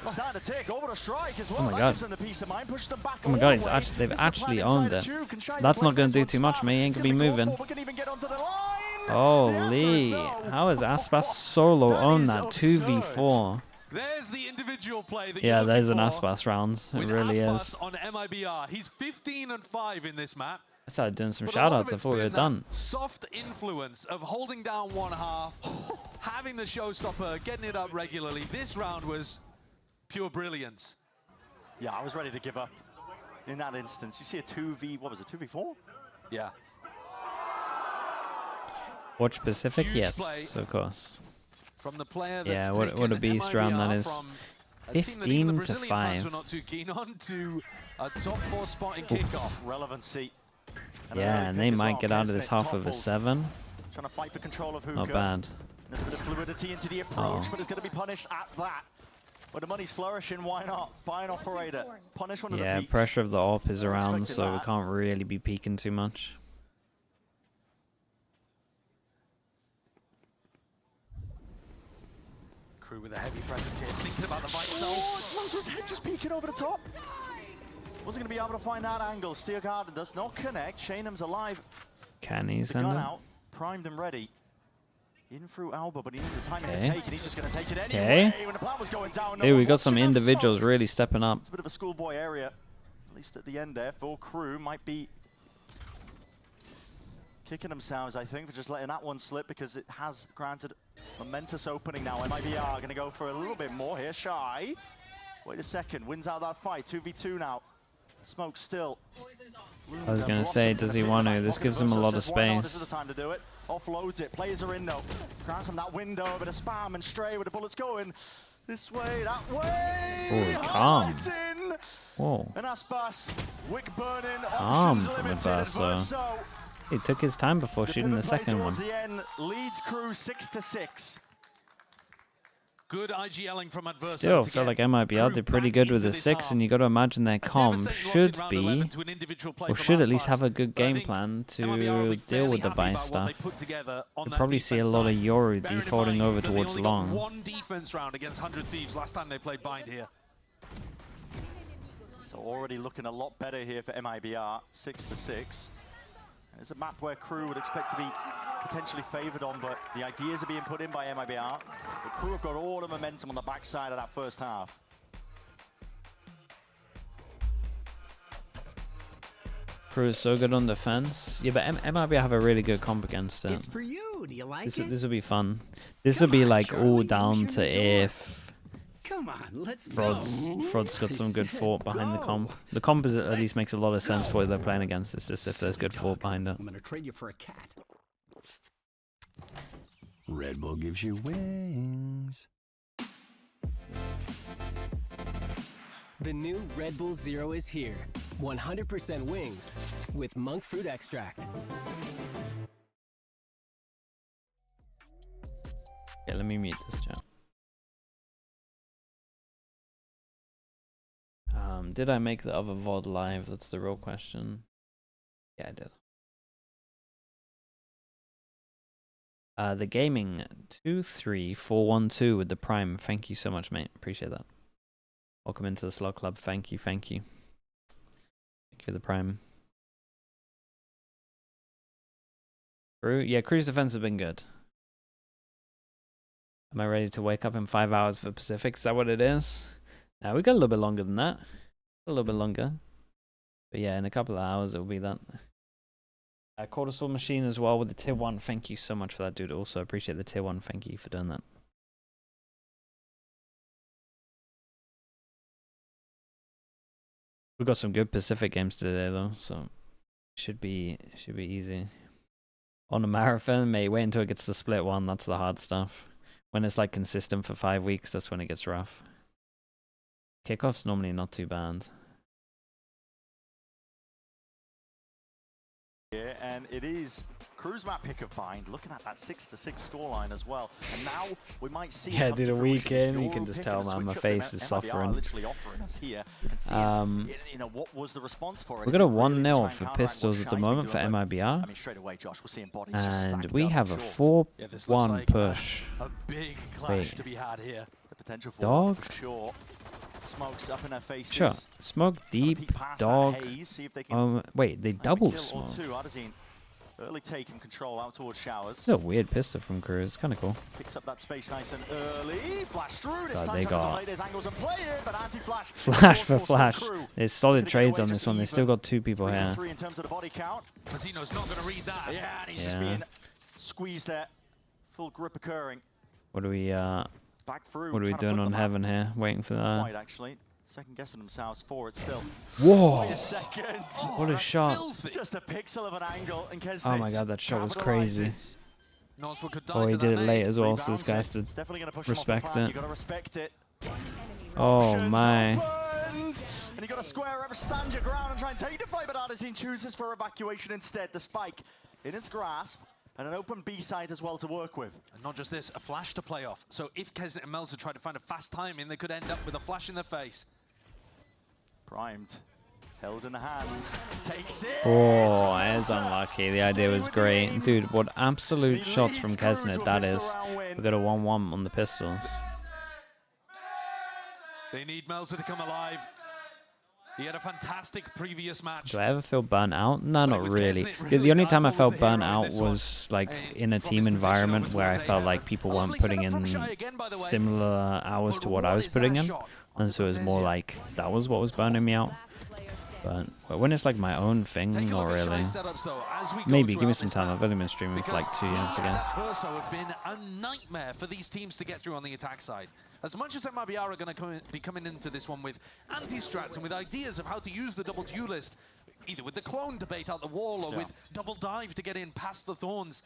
C: Starting to take over the strike as well.
B: Oh my
C: That
B: God.
C: gives them the peace of mind. Push them back
B: Oh my
C: all
B: God,
C: the
B: he's
C: way.
B: actually, they've
C: This is a
B: actually
C: plan
B: owned
C: inside
B: it.
C: of 2. Can Shayna
B: That's
C: play
B: not going
C: this
B: to do
C: one
B: too much,
C: spam?
B: mate. He ain't
C: It's
B: going to be
C: gonna go
B: moving.
C: for, but can even get onto the line.
B: Holy.
C: The answer is no.
B: How is Aspas solo
C: That
B: on
C: is
B: that
C: absurd.
B: 2v4?
A: There's the individual play that
B: Yeah,
A: you're
B: there's an
A: looking for
B: Aspas rounds. It
A: with
B: really
A: Aspas
B: is.
A: on MIBR. He's 15-5 in this map.
B: I started doing some
A: But a lot of
B: shoutouts. I
A: it's
B: thought we were
A: been that
B: done.
A: soft influence of holding down one half, having the showstopper, getting it up regularly. This round was pure brilliance.
C: Yeah, I was ready to give up in that instance. You see a 2v, what was it, 2v4?
A: Yeah.
B: Watch Pacific?
A: Huge
B: Yes,
A: play.
B: of course.
A: From the player
B: Yeah,
A: that's
B: what a
A: taken
B: beast round that
A: MIBR
B: is.
A: from a team that even the
B: 15 to
A: Brazilian fans
B: 5.
A: were not too keen on to a top 4 spot in kickoff.
C: Relevancy.
B: Yeah, and they might get out of this half of a
C: Topples.
B: 7.
C: Trying to fight for control of Hookah.
B: Not bad.
C: There's a bit of fluidity into the approach, but it's going to be punished at that. When the money's flourishing, why not? Buy an operator. Punish one of the
B: Yeah,
C: peaks.
B: pressure of the AWP is around,
C: Expecting
B: so we
C: that.
B: can't really be peeking too much.
A: Crew with a heavy presence here, thinking about the bite salt.
C: Lonzo's head just peeking over the top. Wasn't going to be able to find that angle. Steel Garden does not connect. Shaynam's alive.
B: Can he
C: The
B: send
C: gun
B: it?
C: out, primed and ready. In through Alba, but he needs the timing to
B: Okay.
C: take it. He's just going to take it anyway.
B: Okay.
C: When the plan was going down, no
B: Hey,
C: one
B: we got some
C: watching him.
B: individuals
C: Smoke.
B: really stepping up.
C: It's a bit of a schoolboy area, at least at the end there. For KRU might be kicking themselves, I think, for just letting that one slip because it has granted momentous opening now. MIBR going to go for a little bit more here. Shy. Wait a second. Wins out that fight. 2v2 now. Smoke still.
B: I was going to say, does he want to? This gives him a lot of
C: This is the
B: space.
C: time to do it. Offloads it. Players are in though. Grabs from that window. A bit of spam and stray with the bullets going this way, that way.
B: Oh, calm.
C: Highlighting.
B: Whoa.
C: And Aspas, wick burning,
B: Calm
C: options
B: from
C: limited.
B: Adverso.
C: Adverso,
B: He took his time before shooting the
C: pivot play
B: second one.
C: towards the end leads KRU 6-6.
A: Good IGLing from Adverso.
B: Still,
A: to
B: feel
A: get
B: like MIBR
A: Crew
B: did pretty
A: back
B: good with
A: into
B: the
A: this
B: 6,
A: half.
B: and you got to imagine their
A: A
B: comp
A: devastating loss in
B: should
A: round
B: be,
A: 11 to an individual play
B: or
A: from
B: should at least
A: Aspas,
B: have a good
A: but I
B: game
A: think
B: plan
A: MIBR will
B: to
A: be
B: deal
A: fairly
B: with the
A: happy
B: buy
A: about what
B: stuff.
A: they put together on
B: You'll
A: that
B: probably see a
A: defense
B: lot of
A: side.
B: Yoru
A: Bearing in
B: defaulting
A: mind
B: over
A: that they
B: towards
A: only got
B: long.
A: one defense round against 100 Thieves last time they played Bind here.
C: So already looking a lot better here for MIBR, 6-6. It's a map where KRU would expect to be potentially favored on, but the ideas are being put in by MIBR. The KRU have got all the momentum on the backside of that first half.
B: Crew is so good on defense. Yeah, but MIB have a really good comp against it.
E: It's for you. Do you like
B: This
E: it?
B: will be fun. This will
E: Come
B: be
E: on,
B: like all
E: Charlie,
B: down
E: use
B: to
E: your new
B: if
E: Come on, let's
B: Frod's
E: go.
B: Frod's got some good fort behind the
E: Go.
B: comp. The comp is, at least
E: Let's
B: makes a lot of sense
E: go.
B: for what they're playing against. It's just if there's
E: Silly
B: good fort
E: dog.
B: behind it.
E: I'm gonna trade you for a cat.
F: Red Bull gives you wings.
G: The new Red Bull Zero is here. 100% wings with monk fruit extract.
B: Yeah, let me mute this chat. Did I make the other VOD live? That's the real question. Yeah, I did. The gaming 23412 with the Prime. Thank you so much, mate. Appreciate that. Welcome into the Slug Club. Thank you, thank you. Thank you for the Prime. Crew, yeah, Crew's defense has been good. Am I ready to wake up in 5 hours for Pacific? Is that what it is? Now we got a little bit longer than that. A little bit longer. But yeah, in a couple of hours it'll be that. Cortisol machine as well with the tier 1. Thank you so much for that, dude. Also appreciate the tier 1. Thank you for doing that. We've got some good Pacific games today though, so should be easy. On a marathon, mate, wait until it gets to split 1. That's the hard stuff. When it's like consistent for 5 weeks, that's when it gets rough. Kickoff's normally not too bad.
C: Yeah, and it is KRU's map pick of bind, looking at that 6-6 scoreline as well. And now we might see
B: Yeah, dude, a week in, you
C: Euro
B: can just
C: pick
B: tell,
C: and a
B: man, my
C: switch up.
B: face is
C: MIBR
B: suffering.
C: literally offering us here and seeing, you know, what was the response for it?
B: We've got a 1-0 for pistols at the moment for MIBR.
C: I mean, straight away, Josh, we're seeing bodies just
B: And
C: stacked
B: we
C: up
B: have a
C: short.
B: 4-1 push.
A: A big clash
B: Wait.
A: to be had here.
C: The potential for
B: Dog?
C: for sure. Smokes up in their faces.
B: Sure. Smoke deep.
C: Peek past that
B: Dog.
C: haze, see if they can
B: Wait, they
C: find a
B: double
C: kill or
B: smoke.
C: two. Adesine early taking control out towards Showers.
B: It's a weird pistol from KRU. It's kind of cool.
C: Picks up that space nice and early. Flash through. This
B: God,
C: time
B: they
C: trying to
B: got
C: play those angles and play it, but anti-flash.
B: Flash for
C: Still
B: flash.
C: KRU.
B: There's solid
C: Gonna get
B: trades
C: away
B: on
C: just
B: this one. They
C: even.
B: still got 2 people
C: 3 for
B: here.
C: 3 in terms of the body count.
A: Mazino's not going to read that.
C: Yeah, and he's just
B: Yeah.
C: being squeezed there. Full grip occurring.
B: What are we
C: Back through.
B: What are we
C: trying to
B: doing
C: flip
B: on
C: the map.
B: heaven here? Waiting for that.
C: Quite actually. Second guessing themselves for it still.
B: Whoa!
C: Wait a second.
B: What a shot.
A: Filthy.
C: Just a pixel of an angle in case
B: Oh my god, that shot was crazy. Oh, he did it late as well, so this guy has to respect it.
C: You gotta respect it.
B: Oh
C: Options
B: my.
C: opened. And you gotta square up, stand your ground and try and take the fight, but Adesine chooses for evacuation instead. The spike in its grasp and an open B side as well to work with.
A: And not just this, a flash to play off. So if Kesnet and Melzer try to find a fast timing, they could end up with a flash in their face.
C: Primed. Held in the hands. Takes it.
B: Oh, it's unlucky. The idea was great. Dude, what absolute shots from Kesnet that is. We got a 1-1 on the pistols.
A: They need Melzer to come alive. He had a fantastic previous match.
B: Do I ever feel burnt out? No,
A: But it
B: not
A: was
B: really.
A: Kesnet
B: The
A: really
B: only
A: that
B: time I
A: was
B: felt
A: the
B: burnt
A: hero in
B: out
A: this one.
B: was like
A: And
B: in a
A: from
B: team
A: his position
B: environment
A: over
B: where I
A: towards
B: felt
A: A,
B: like people
A: a
B: weren't
A: lovely
B: putting
A: setup from
B: in
A: Shy again, by the way.
B: similar hours
A: But
B: to what I was
A: is
B: putting
A: that
B: in.
A: shot
B: And
A: onto
B: so it was more
A: Cortezia?
B: like that was what was burning me out. But when it's like my own thing,
A: Take a
B: not
A: look at
B: really.
A: Shy's setups, though, as we go
B: Maybe, give me
A: throughout
B: some
A: this
B: time.
A: map.
B: I've only been streaming for like 2 years, I guess.
A: Verso have been a nightmare for these teams to get through on the attack side. As much as MIBR are going to be coming into this one with anti-strats and with ideas of how to use the double duelist, either with the clone to bait out the wall or with double dive to get in past the thorns.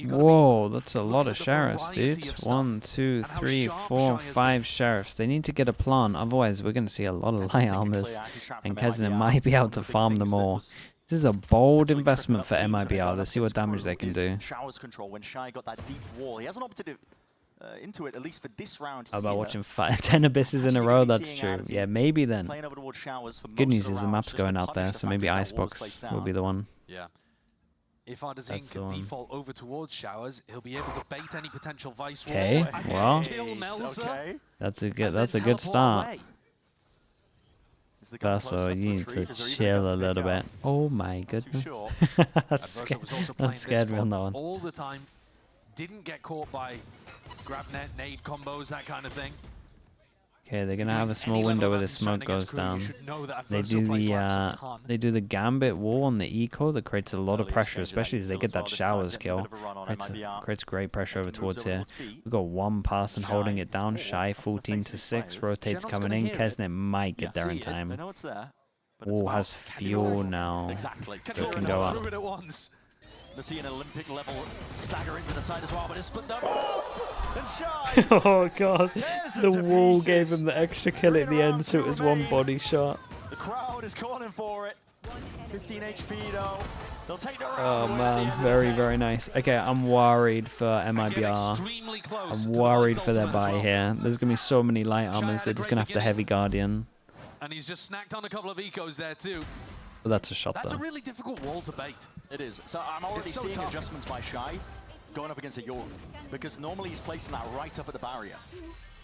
B: Whoa, that's a lot of
A: at the
B: sheriffs, dude.
A: variety of stuff
B: 1, 2,
A: how
B: 3,
A: sharp
B: 4,
A: Shy has
B: 5 sheriffs. They need to get a plan, otherwise we're going to see a lot of light armors. And Kesnet might be able to farm them all. This is a bold investment for MIBR. Let's see what damage they can do.
C: Showers control when Shy got that deep wall. He hasn't opted into it, at least for this round.
B: How about
C: here.
B: watching 10 abysses in a
C: Actually
B: row?
C: gonna be
B: That's
C: seeing
B: true.
C: Adesine
B: Yeah, maybe then.
C: playing over towards Showers for
B: Good
C: most
B: news
C: of
B: is the
C: rounds
B: map's
C: just to
B: going out
C: punish
B: there,
C: the
B: so
C: fact
B: maybe
C: that that wall was
B: Icebox
C: placed
B: will
C: down.
B: be the one.
A: Yeah. If Adesine
B: That's the
A: can
B: one.
A: default over towards Showers, he'll be able to bait any potential vice wall.
B: Okay,
A: I guess
B: well.
A: kill Melzer,
C: Okay.
B: That's a
A: and
B: good.
A: then
B: That's a good
A: teleport
B: start.
A: away.
C: Is the gun
B: So
C: close enough
B: you
C: to
B: need to
C: retrieve? Is there even
B: chill
C: gun
B: a
C: to pick
B: little
C: up?
B: bit. Oh my goodness.
C: sure.
B: that
A: Verso was also playing this
B: scared me on
A: spot
B: that one.
A: all the time. Didn't get caught by grab net, nade combos, that kind of thing.
B: Okay, they're gonna have a small
A: Any level
B: window
A: of
B: where the
A: anti-stratting
B: smoke goes
A: against KRU, you
B: down.
A: should know that
B: They
A: Verso
B: do
A: plays
B: the
A: laps a ton.
B: they do the gambit wall on the eco that creates a lot of
C: Early
B: pressure,
C: exchange of that
B: especially as they
C: infill
B: get
C: as well
B: that
C: this time,
B: showers
C: getting a
B: kill.
C: bit of a run on MIBR.
B: Creates great pressure over
C: Moves
B: towards
C: over
B: here.
C: towards B.
B: We've got one person holding
C: Shy
B: it down.
C: is
B: Shy
C: all
B: 14 to
C: face
B: 6.
C: these
B: Rotates
A: Shenon's
B: coming
A: gonna
B: in.
A: hear it.
B: Kesnet might get there
A: see
B: in
A: it.
C: They
B: time.
C: know it's there. But it's
B: Oh,
C: about
B: has
C: can
B: fuel
C: you-
B: now.
C: Exactly.
A: Can
B: So it
A: you
B: can
A: run
B: go
A: through
B: up.
A: it at once?
C: Let's see an Olympic level stagger into the side as well, but it's split down. And Shy
B: Oh god,
C: tears
B: the
C: them to
B: wall gave
C: pieces.
B: him the extra kill at the end, so it was one body shot.
C: The crowd is calling for it. 15 HP though. They'll take the round.
B: Oh
C: away at the
B: man,
C: end of the
B: very
C: day.
B: very nice. Okay, I'm worried for
A: Get
B: MIBR.
A: extremely close
B: I'm
A: to the
B: worried
A: Vice
B: for their
A: ultimate as
B: buy
A: well.
B: here. There's gonna be so many light
A: Shy
B: armors.
A: had
B: They're
A: a
B: just
A: great
B: gonna have to
A: beginning.
B: heavy guardian.
A: And he's just snacked on a couple of ecos there too.
B: But that's a shot
A: That's a
B: though.
A: really difficult wall to bait.
C: It is. So I'm already
A: It's so
C: seeing
A: tough.
C: adjustments by Shy going up against a Yoru, because normally he's placing that right up at the barrier.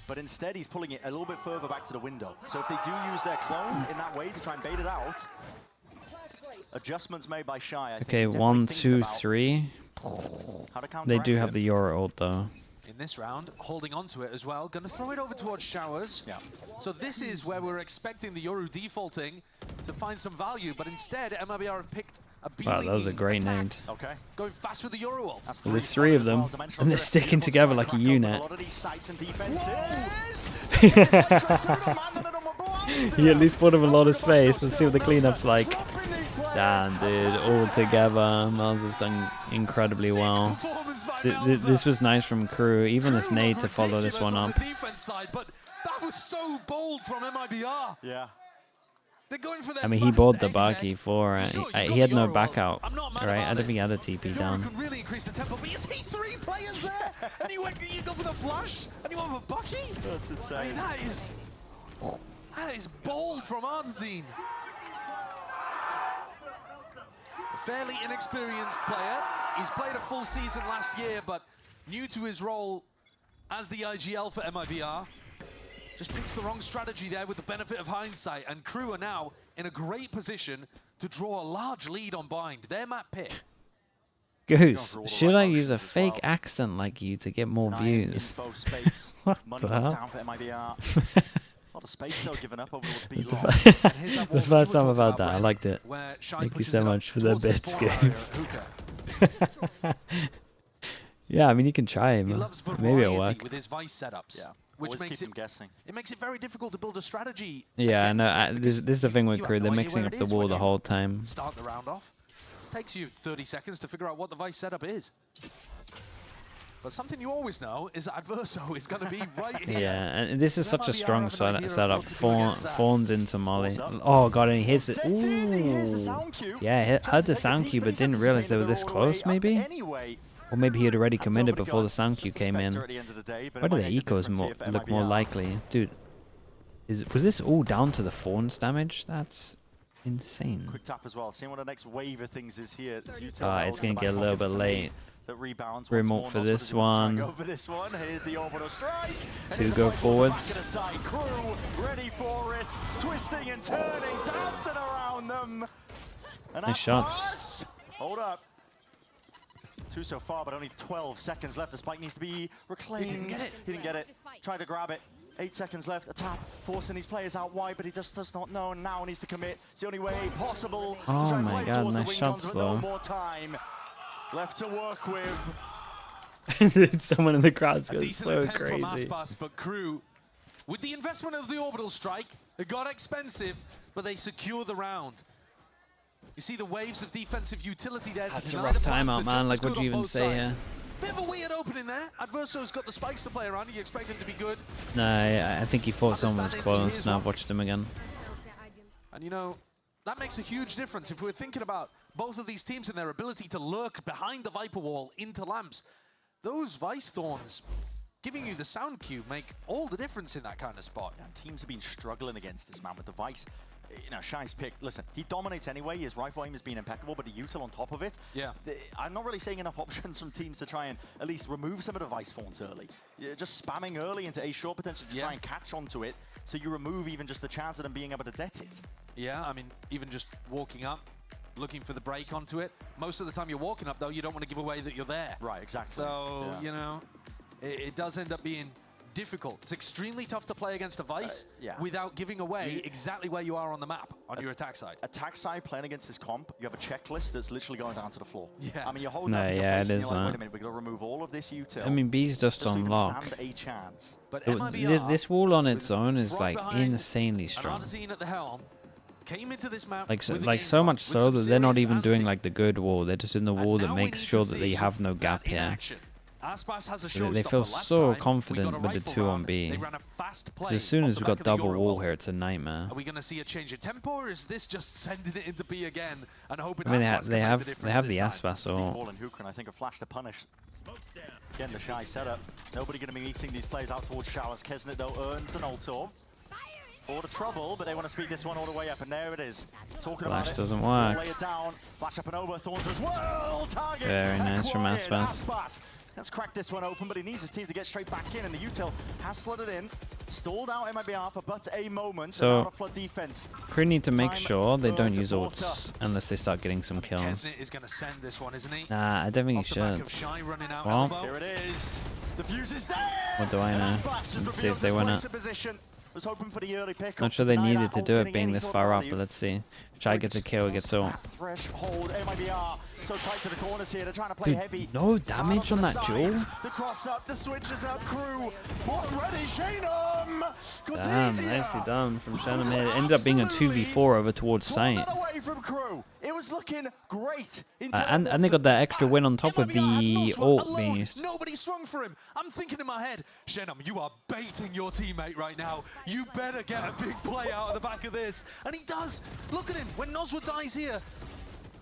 C: But instead he's pulling it a little bit further back to the window. So if they do use their clone in that way to try and bait it out, adjustments made by Shy, I think
B: Okay,
C: he's definitely
B: 1,
C: thinking
B: 2,
C: about
B: 3.
C: how to
B: They do
C: counteract
B: have
C: it.
B: the Euro ult though.
A: In this round, holding on to it as well. Gonna throw it over towards Showers.
C: Yeah.
A: So this is where we're expecting the Yoru defaulting to find some value, but instead MIBR have picked a B
B: Wow, that was a great
A: attack,
B: nade.
C: Okay.
A: going fast with the Yoru ult.
C: That's
B: Well, there's
C: three
B: 3 of
C: as
B: them,
C: well. Dimensional
B: and they're
C: drift,
B: sticking
C: beautiful
B: together
C: to
B: like a
C: crack open
B: unit.
C: A lot of these sights and defenses.
B: He at least put him a lot of space. Let's see what the cleanup's like. Damn, dude, all together. Miles has done incredibly well. This was nice from KRU. Even this nade to follow this one up.
A: Defense side, but that was so bold from MIBR.
C: Yeah.
A: They're going for their
B: I mean, he
A: first
B: bought the
A: exec.
B: Baki for it.
A: Sure, you
B: He
A: got
B: had no
A: Yoru.
B: back out,
A: I'm not mad
B: right? I
A: about
B: don't think
A: it.
B: he had a TP
A: Yoru
B: down.
A: could really increase the tempo, but you see 3 players there, and you go for the flash, and you have a Bucky?
C: That's insane.
A: I mean, that is bold from Artazine. A fairly inexperienced player. He's played a full season last year, but new to his role as the IGL for MIBR. Just picks the wrong strategy there with the benefit of hindsight, and KRU are now in a great position to draw a large lead on Bind. Their map pick.
B: Goose, should I use a fake accent like you to get more views?
C: Space.
B: What
C: Money
B: the hell?
C: down for MIBR. A lot of space still given up over the
B: It's
C: long.
B: the first time I've had that, I liked it.
A: Where Shine
B: Thank you
A: pushes
B: so
A: it up
B: much for the
A: towards the
B: bits,
A: spawn area
B: Games.
A: at Hookah.
B: Yeah, I mean, you can try him.
A: He loves
B: Maybe it'll
A: variety
B: work.
A: with his Vice setups,
C: Yeah.
A: which
C: Always
A: makes
C: keep
A: it
C: them guessing.
A: it makes it very difficult to build a strategy.
B: Yeah, no,
A: against it,
B: this
A: because
B: is the thing with
A: you have
B: KRU.
A: no
B: They're
A: idea
B: mixing
A: where
B: up
A: it
B: the
A: is
B: wall
A: when
B: the
A: you
B: whole time.
A: Start the round off. Takes you 30 seconds to figure out what the Vice setup is. But something you always know is that Adverso is going to be right here.
B: Yeah, and this is such a strong
A: have an idea of
B: setup.
A: what to do against that.
B: Fawns into Molly.
C: What's up?
B: Oh god, and he hits it.
C: Stepped in, he hears the
B: Ooh.
C: sound cue.
B: Yeah, he
C: Tries
B: heard
C: to
B: the
C: take a
B: sound
C: peek,
B: cue,
C: but
B: but
C: he's
B: didn't realize they were
C: anticipated
B: this
C: all the way
B: close,
C: up
B: maybe?
C: Anyway.
B: Or maybe he had already
C: That's
B: committed
C: already
B: before
C: gone.
B: the sound cue
C: Just a
B: came in.
C: spectre at the end of the day, but
B: Why
C: it
B: do
C: might
B: the
C: make a
B: ecos
C: difference here for
B: look more
C: MIBR.
B: likely? Dude, was this all down to the Fawns damage? That's insane.
C: Quick tap as well. Seeing what the next wave of things is here.
B: It's gonna get a little bit late.
C: That rebounds
B: Remote
C: once
B: for
C: more.
B: this
C: Nosford wants to try and
B: one.
C: Go for this one. Here's the orbital strike. And
B: Two
C: here's the
B: go
C: rifle to the back
B: forwards.
C: of the side. KRU ready for it. Twisting and turning, dancing around them. And
B: Nice shots.
C: Hold up. 2 so far, but only 12 seconds left. The spike needs to be reclaimed.
A: He didn't get it.
C: He didn't get it. Tried to grab it. 8 seconds left. A tap, forcing these players out wide, but he just does not know. And now needs to commit. It's the only way possible to
B: Oh
C: try and
B: my
C: play
B: God,
C: towards
B: nice
C: the wing
B: shots
C: guns, but no
B: though.
C: more time left to work with.
B: Someone in the crowd's
A: A
B: going
A: decent
B: so
A: attempt from
B: crazy.
A: Aspas, but KRU, with the investment of the orbital strike, it got expensive, but they secure the round. You see the waves of defensive utility there.
B: That's
A: to
B: a
A: deny
B: rough
A: the plant
B: timeout,
A: are
B: man.
A: just
B: Like,
A: as
B: what'd
A: good
B: you
A: on
B: even
A: both
B: say
A: sides.
B: here?
A: Bit of a weird opening there. Adverso's got the spikes to play around. You expect him to be good.
B: No, I think he thought someone was
A: Understanding he
B: close.
A: is
B: Now
A: one.
B: I've watched him again.
A: And you know, that makes a huge difference. If we're thinking about both of these teams and their ability to lurk behind the Viper wall into lamps, those Vice Thorns giving you the sound cue make all the difference in that kind of spot.
C: And teams have been struggling against this man with the Vice. You know, Shy's pick, listen, he dominates anyway. His rifle aim has been impeccable, but the util on top of it.
A: Yeah.
C: I'm not really seeing enough options from teams to try and at least remove some of the Vice Thorns early. You're just spamming early into A short potential to try and catch onto it, so you remove even just the chance of them being able to det it.
A: Yeah, I mean, even just walking up, looking for the break onto it. Most of the time you're walking up, though, you don't want to give away that you're there.
C: Right, exactly.
A: So,
C: Yeah.
A: you know, it does end up being difficult. It's extremely tough to play against a Vice
C: yeah.
A: without giving away exactly where you are on the map on your attack side.
C: Attack side, playing against his comp, you have a checklist that's literally going down to the floor.
A: Yeah.
C: I mean, you're holding
B: No,
C: up in your
B: yeah,
C: face
B: it
C: and
B: is
C: you're like,
B: that.
C: wait a minute, we're going to remove all of this util.
B: I mean, B's just
C: to
B: on
C: even
B: lock.
C: stand a chance.
A: But
B: Th-
A: MIBR,
B: This wall on its
A: with
B: own is
A: Frog
B: like
A: behind
B: insanely
A: and
B: strong.
A: Artazine at the helm, came into this map
B: Like so,
A: with a
B: like
A: game
B: so
A: plan,
B: much
A: with
B: so
A: some
B: that they're not
A: serious
B: even doing
A: anti-
B: like the good wall. They're just in the wall that
A: And now we
B: makes
A: need
B: sure
A: to
B: that they
A: see
B: have no
A: that
B: gap
A: in
B: here.
A: action. Aspas has a
B: So they
A: showstopper.
B: feel
A: Last
B: so
A: time, we
B: confident
A: got a
B: with the
A: rifle
B: 2 on
A: round.
B: B.
A: They ran a fast
B: Because
A: play
B: as soon
A: off
B: as
A: the
B: we've
A: back
B: got
A: of the
B: double
A: Euro
B: wall
A: ult.
B: here, it's a nightmare.
A: Are we going to see a change in tempo, or is this just sending it into B again and hoping
B: I mean,
A: Aspas
B: they
A: can
B: have
A: make the
B: they
A: difference
B: have
A: this
B: the
A: time?
B: Aspas
C: Deep
B: ult.
C: ball and Hooker, and I think a flash to punish. Again, the Shy setup. Nobody going to be meeting these players out towards Showers. Kesnet, though, earns an ult. For the trouble, but they want to speed this one all the way up, and there it is. Talking
B: Flash
C: about it.
B: doesn't work.
C: Lay it down. Flash up and over. Thorns as well. Target.
B: Very nice from
C: acquired.
B: Aspas.
C: Aspas. Let's crack this one open, but he needs his team to get straight back in, and the util has flooded in. Stalled out MIBR for but a moment.
B: So-
C: and out of flood defense.
B: KRU need to make
C: Time
B: sure they don't
C: to
B: use
C: Porter.
B: ults unless they start getting some kills.
A: Kesnet is going to send this one, isn't he?
B: Nah, I don't think
A: Off
B: he
A: the back
B: should.
A: of Shy running out
B: Well,
A: elbow.
C: Here it is. The fuse is there.
B: What do I
C: And
B: know?
C: Aspas just
B: Let's see if
C: reveals
B: they
C: his
B: win
C: place
B: it.
C: of position. Was hoping for the early pick.
B: Not sure they needed to do it being this far up, but let's see. Shy gets a kill, gets ult.
C: Threshold, MIBR so tight to the corners here. They're trying to play
B: Dude,
C: heavy.
B: no damage on that duel?
C: The cross up, the switches up, KRU. What ready, Shanum?
B: Damn, nicely done from Shannon. It ended up being a 2v4 over towards Sight.
C: from KRU. It was looking great.
B: And they got that extra win on top of the ult being used.
A: Nobody swung for him. I'm thinking in my head, Shenum, you are baiting your teammate right now. You better get a big play out of the back of this. And he does. Look at him. When Noswa dies here,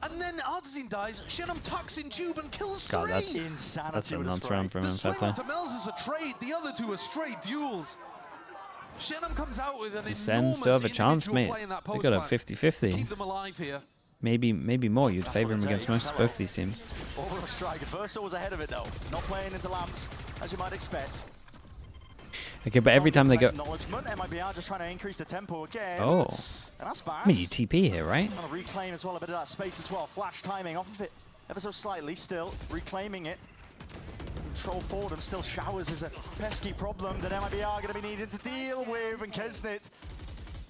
A: and then Artazine dies, Shenum tucks in tube and kills
B: God,
A: three.
B: that's a nuts round from
A: The
B: him. Fair
A: swing
B: play.
A: onto Mel's is a trade. The other two are straight duels. Shenum comes out with an
B: Sen
A: enormous
B: still have a chance,
A: individual
B: mate.
A: play in that
B: They got a
A: post-fight.
B: 50-50.
A: Keep them alive here.
B: Maybe more. You'd favor him against both these teams.
C: Overall strike. Verso was ahead of it though. Not playing into lamps, as you might expect.
B: Okay, but every time they go...
C: Acknowledgement, MIBR just trying to increase the tempo again.
B: Oh.
C: And that's bad.
B: I mean, you TP here, right?
C: Trying to reclaim as well a bit of that space as well. Flash timing off of it ever so slightly, still reclaiming it. Control forward and still Showers is a pesky problem that MIBR are going to be needing to deal with. And Kesnit,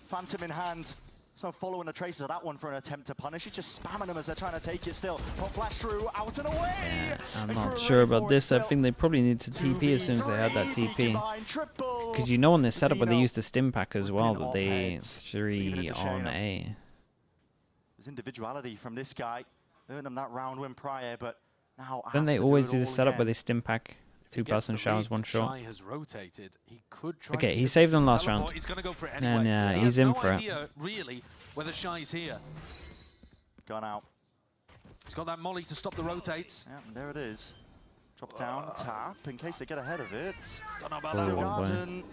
C: Phantom in hand. So following the traces of that one for an attempt to punish. He's just spamming them as they're trying to take it still. Pop flash through, out and away!
B: Yeah, I'm
C: And
B: not
C: KRU
B: sure
C: ready
B: about
C: for it
B: this. I
C: still.
B: think they probably need to TP as soon as they had that
C: 2v3,
B: TP.
C: combined triple.
B: Because you know on this setup where they
C: Zeno
B: used the stim pack as well,
C: been
B: that
C: off
B: they
C: heads, leaving
B: 3
C: it to
B: on
C: Shayna.
B: A.
C: There's individuality from this guy. Earned him that round win prior, but now
B: Then
C: has
B: they
C: to
B: always
C: it
B: do the
C: all
B: setup where
C: again.
B: they stim pack
A: If he gets
B: 2-person
A: the
B: Showers,
A: read
B: 1
A: that
B: shot.
A: Shy has rotated. He could try
B: Okay,
A: to
B: he
A: get
B: saved them
A: the
B: last
A: teleport.
B: round.
A: He's going to go for it
B: And,
A: anyway.
B: yeah,
A: He
B: he's
A: has
B: in
A: no
B: for it.
A: idea, really, whether Shy's here.
C: Gone out.
A: He's got that molly to stop the rotates.
C: Yeah, and there it is. Drop down, tap, in case they get ahead of it.
A: Don't know about
B: Oh,
A: that
B: boy.
A: one.
C: Garden.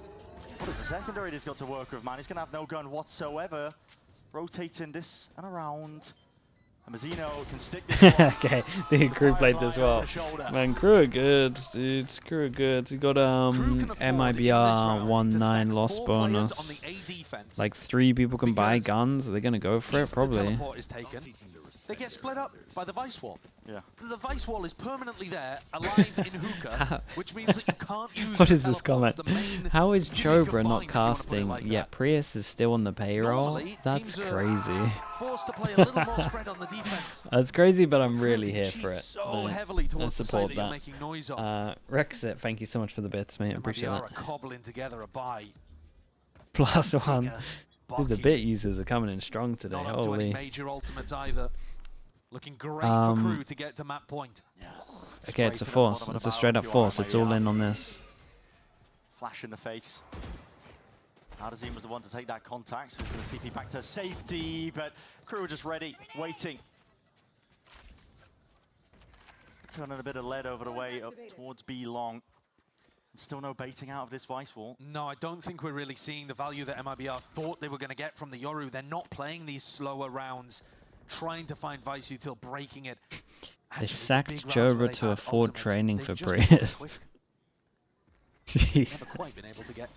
C: What is the secondary he's got to work with, man? He's going to have no gun whatsoever. Rotating this and around. And Mazzino can stick this one.
B: Okay, the crew played this well. Man, crew are good, dude. Crew are good. We got
A: Crew can afford in this
B: MIBR
A: round to
B: 1-9
A: stack
B: loss
A: 4 players on
B: bonus.
A: the A defense.
B: Like 3 people can buy
A: Because
B: guns. Are they gonna go for it?
A: if the
B: Probably.
A: teleport is taken, they get split up by the Vice Wall.
C: Yeah.
A: The Vice Wall is permanently there, alive in hookah, which means that you can't use
B: What
A: the
B: is this comment?
A: teleports, the main
B: How is
A: unit you're
B: Chobra
A: buying,
B: not
A: if you wanna put it
B: casting
A: like
B: yet
A: that.
B: Prius is still on the payroll?
A: Normally,
B: That's
A: teams are
B: crazy.
A: forced to play a little more spread on the defense.
B: That's crazy, but I'm really
A: Crew
B: here
A: cheat
B: for it.
A: so
B: Mate.
A: heavily
B: I
A: towards the side
B: support
A: that you're
B: that.
A: making noise on.
B: Rexit, thank you so much for the bits, mate. Appreciate
A: MIBR
B: that.
A: are cobbling together a buy.
B: Plus 1.
A: Stinger,
B: Dude, the
A: Bucky,
B: bit users are coming in strong today.
A: not up to any
B: Holy.
A: major ultimates either. Looking great for Crew to get to map point.
B: Okay, it's a force. It's a straight up force. It's all in on this.
C: Flash in the face. Ardazine was the one to take that contact, so he's going to TP back to safety, but Crew are just ready, waiting. Turning a bit of lead over the way up towards B long. Still no baiting out of this Vice Wall.
A: No, I don't think we're really seeing the value that MIBR thought they were going to get from the Yoru. They're not playing these slower rounds, trying to find Vice Util, breaking it.
B: They
A: Actually, the
B: sacked
A: big rounds where
B: Chobra
A: they've
B: to
A: had
B: afford
A: ultimates,
B: training
A: they've
B: for
A: just been
B: Prius.
A: quick.
B: Jeez.
A: Never quite been able to get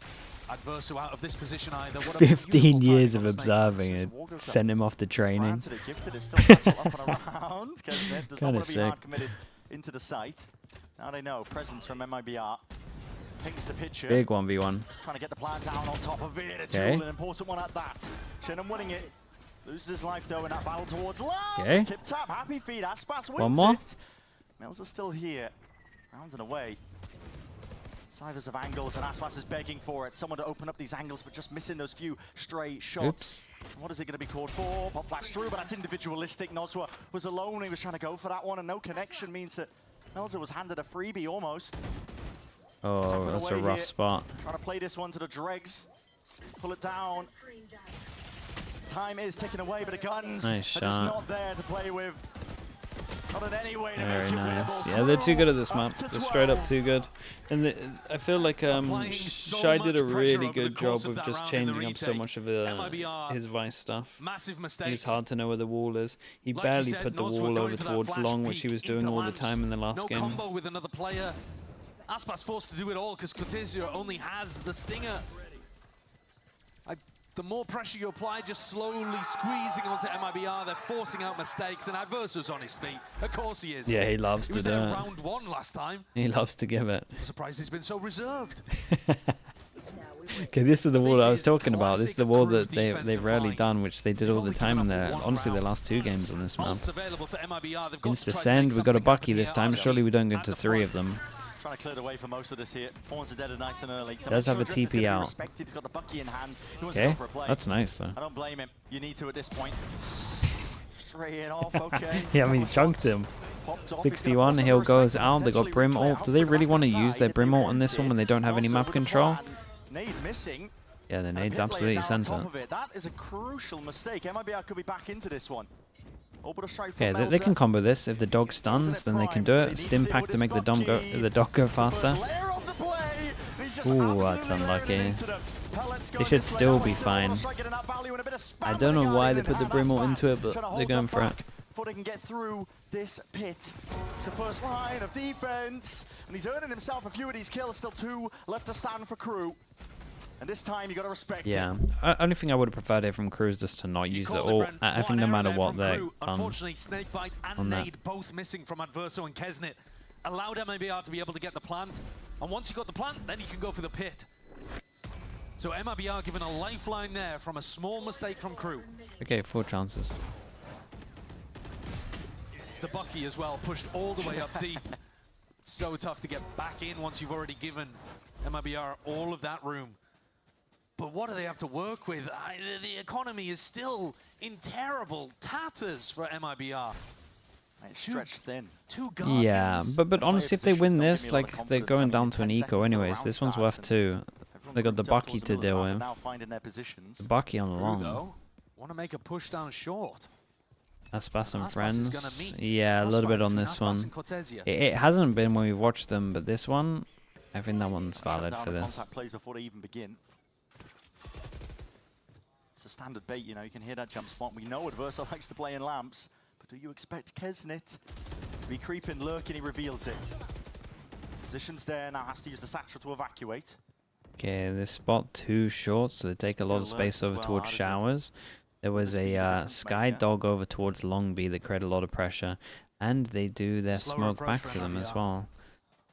A: Adverso out of this position either. What a
B: 15
A: beautiful
B: years
A: timing
B: of
A: from Snake.
B: observing it sent him off to training.
C: Granted, it gifted is still satchel up and around, because there's not
B: Kinda
C: going to be hard
B: sick.
C: committed into the site. Now they know, presence from MIBR. Paints the picture.
B: Big 1v1.
C: Trying to get the plan down on top of it. A
B: Okay.
C: duel, an important one at that. Shenum winning it. Loses his life though in that battle towards Lance.
B: Okay.
C: Tip tap, happy feet. Aspas wins
B: One more.
C: it. Mills are still here. Rounds and away. Cybers of angles and Aspas is begging for it. Someone to open up these angles, but just missing those few stray shots. What is it going to be called for? Pop flash through, but that's individualistic. Noswa was alone. He was trying to go for that one, and no connection means that Melzer was handed a freebie almost.
B: Oh,
C: Tapping
B: that's a
C: away
B: rough
C: here.
B: spot.
C: Trying to play this one to the dregs. Pull it down. Time is ticking away, but the guns
B: Nice
C: are just
B: shot.
C: not there to play with. Not in any way to
B: Very
C: make it
B: nice.
C: winnable.
B: Yeah, they're too good at this
C: Up
B: map.
C: to
B: They're straight up
C: 12.
B: too good. And I feel like
A: Applying so
B: Shy did a
A: much pressure
B: really
A: over the
B: good
A: course
B: job
A: of
B: of
A: that
B: just
A: round in the
B: changing up so
A: retake.
B: much of
A: MIBR,
B: his Vice stuff.
A: Massive
B: It's
A: mistakes.
B: hard to know where the wall is. He
A: Like you
B: barely
A: said,
B: put the
A: Noswa
B: wall
A: going
B: over
A: for that
B: towards
A: flash
B: long, which he
A: peek
B: was doing
A: into
B: all the
A: Lance.
B: time in the last
A: No
B: game.
A: combo with another player. Aspas forced to do it all because Cortesio only has the stinger. The more pressure you apply, just slowly squeezing onto MIBR, they're forcing out mistakes, and Adverso's on his feet. Of course he is.
B: Yeah, he loves
A: He
B: to
A: was
B: do
A: there
B: it.
A: round 1 last time.
B: He loves to give it.
A: I'm surprised he's been so reserved.
B: Okay, this is the wall
A: This
B: I was
A: is
B: talking about. This is the
A: classic
B: wall
A: Crew
B: that they've
A: defensive
B: rarely
A: line.
B: done, which they did
A: They've
B: all the
A: only
B: time in
A: given up
B: their,
A: one
B: honestly, their
A: round.
B: last 2 games on this map.
A: Ults available for MIBR. They've got
B: Insta
A: to try to
B: send,
A: make
B: we got a
A: something
B: Bucky
A: happen
B: this
A: here.
B: time.
A: Arda
B: Surely we don't go
A: at
B: into
A: the
B: 3
A: front.
B: of them.
C: Trying to clear the way for most of this here. Fawns are dead nice and early.
B: Does have a
C: Drift is
B: TP
C: gonna be
B: out.
C: respected. He's got the Bucky in hand. He wants to
B: Okay,
C: go for a play.
B: that's nice though.
C: I don't blame him. You need to at this point. Straight off, okay.
B: Yeah, I mean, he chunked him. 61, he'll goes out. They got Brim ult. Do they really want to use their Brim ult on this one when they don't have any map control?
C: Nade missing.
B: Yeah, the nade's absolutely sent it.
C: That is a crucial mistake. MIBR could be back into this one.
B: Okay, they can combo this. If the dog stuns, then they can do it. Stim pack to make the dog go faster. Ooh, that's unlucky. They should still be fine. I don't know why they put the Brim ult into it, but they're going for it.
C: Before they can get through this pit. It's the first line of defense, and he's earning himself a few of these kills. Still 2 left to stand for KRU. And this time you got to respect it.
B: Yeah, only thing I would have preferred here from KRU is just to not use it all. I think no matter what they're
A: unfortunately, Snakebite and Nade both missing from Adverso and Kesnit allowed MIBR to be able to get the plant. And once you got the plant, then you can go for the pit. So MIBR given a lifeline there from a small mistake from KRU.
B: Okay, 4 chances.
A: The Bucky as well, pushed all the way up deep. So tough to get back in once you've already given MIBR all of that room. But what do they have to work with? The economy is still in terrible tatters for MIBR.
C: It's stretched thin.
A: 2 guardians.
B: Yeah, but honestly, if they win this, like, they're going down to an eco anyways. This one's worth 2. They got the Bucky to deal with. The Bucky on long.
A: Want to make a push down short.
B: Aspas and friends. Yeah, a little bit on this one. It hasn't been when we watched them, but this one, I think that one's valid for this.
C: Plays before they even begin. It's a standard bait, you know. You can hear that jump spot. We know Adverso likes to play in lamps, but do you expect Kesnit to be creeping, lurking? He reveals it. Positions there now. Has to use the Satra to evacuate.
B: Okay, this spot too short, so they take a lot of space over towards showers. There was a Sky Dog over towards Long B that created a lot of pressure, and they do their smoke back to them as well.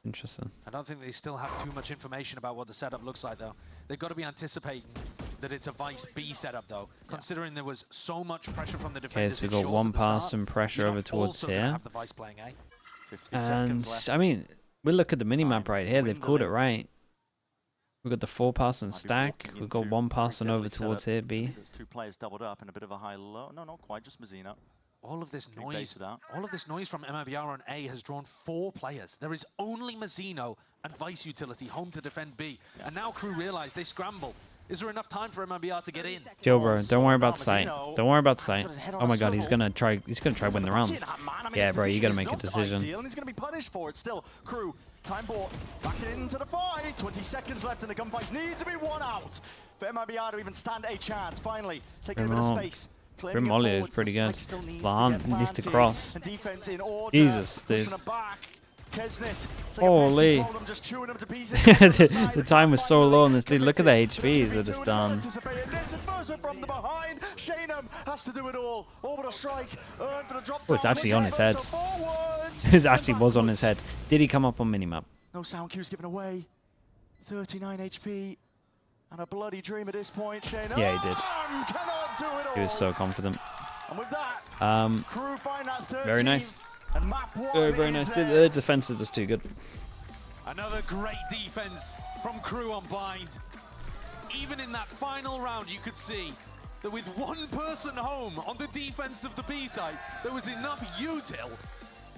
B: Interesting.
A: I don't think they still have too much information about what the setup looks like, though. They've got to be anticipating that it's a Vice B setup, though, considering there was so much pressure from the defenders.
B: Okay, so we've got 1 pass and pressure over towards here.
A: Have the Vice playing, eh?
B: And, I mean, we look at the minimap right here. They've called it right. We've got the 4 pass and stack. We've got 1 pass and over towards here, B.
C: There's 2 players doubled up and a bit of a high-low. No, not quite, just Mazino.
A: All of this noise from MIBR on A has drawn 4 players. There is only Mazino and Vice Utility home to defend B. And now KRU realize they scramble. Is there enough time for MIBR to get in?
B: Chill, bro. Don't worry about sight. Don't worry about sight. Oh my god, he's gonna try win the round. Yeah, bro, you gotta make a decision.
C: And he's gonna be punished for it still. KRU, time bought, back into the fight. 20 seconds left in the gunfights. Need to be 1 out for MIBR to even stand a chance. Finally, taking a bit of space.
B: Grim Molly is pretty good. Lahan needs to cross. Jesus, dude. Holy. The time was so low on this dude. Look at the HPs that it's done. Oh, it's actually on his head. It actually was on his head. Did he come up on minimap?
C: No sound cues given away. 39 HP. And a bloody dream at this point, Shane.
B: Yeah, he did. He was so confident.
C: And with that, KRU find that 13th,
B: very nice.
C: And map 1
B: very nice. The defense is just too good.
A: Another great defense from KRU on Bind. Even in that final round, you could see that with 1 person home on the defense of the B side, there was enough util.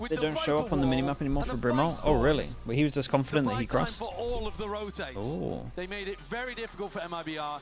B: They don't show up on the minimap anymore for Brimmo? Oh, really? Well, he was just confident that he crossed.
A: For all of the rotates.
B: Oh.
A: They made it very difficult for MIBR.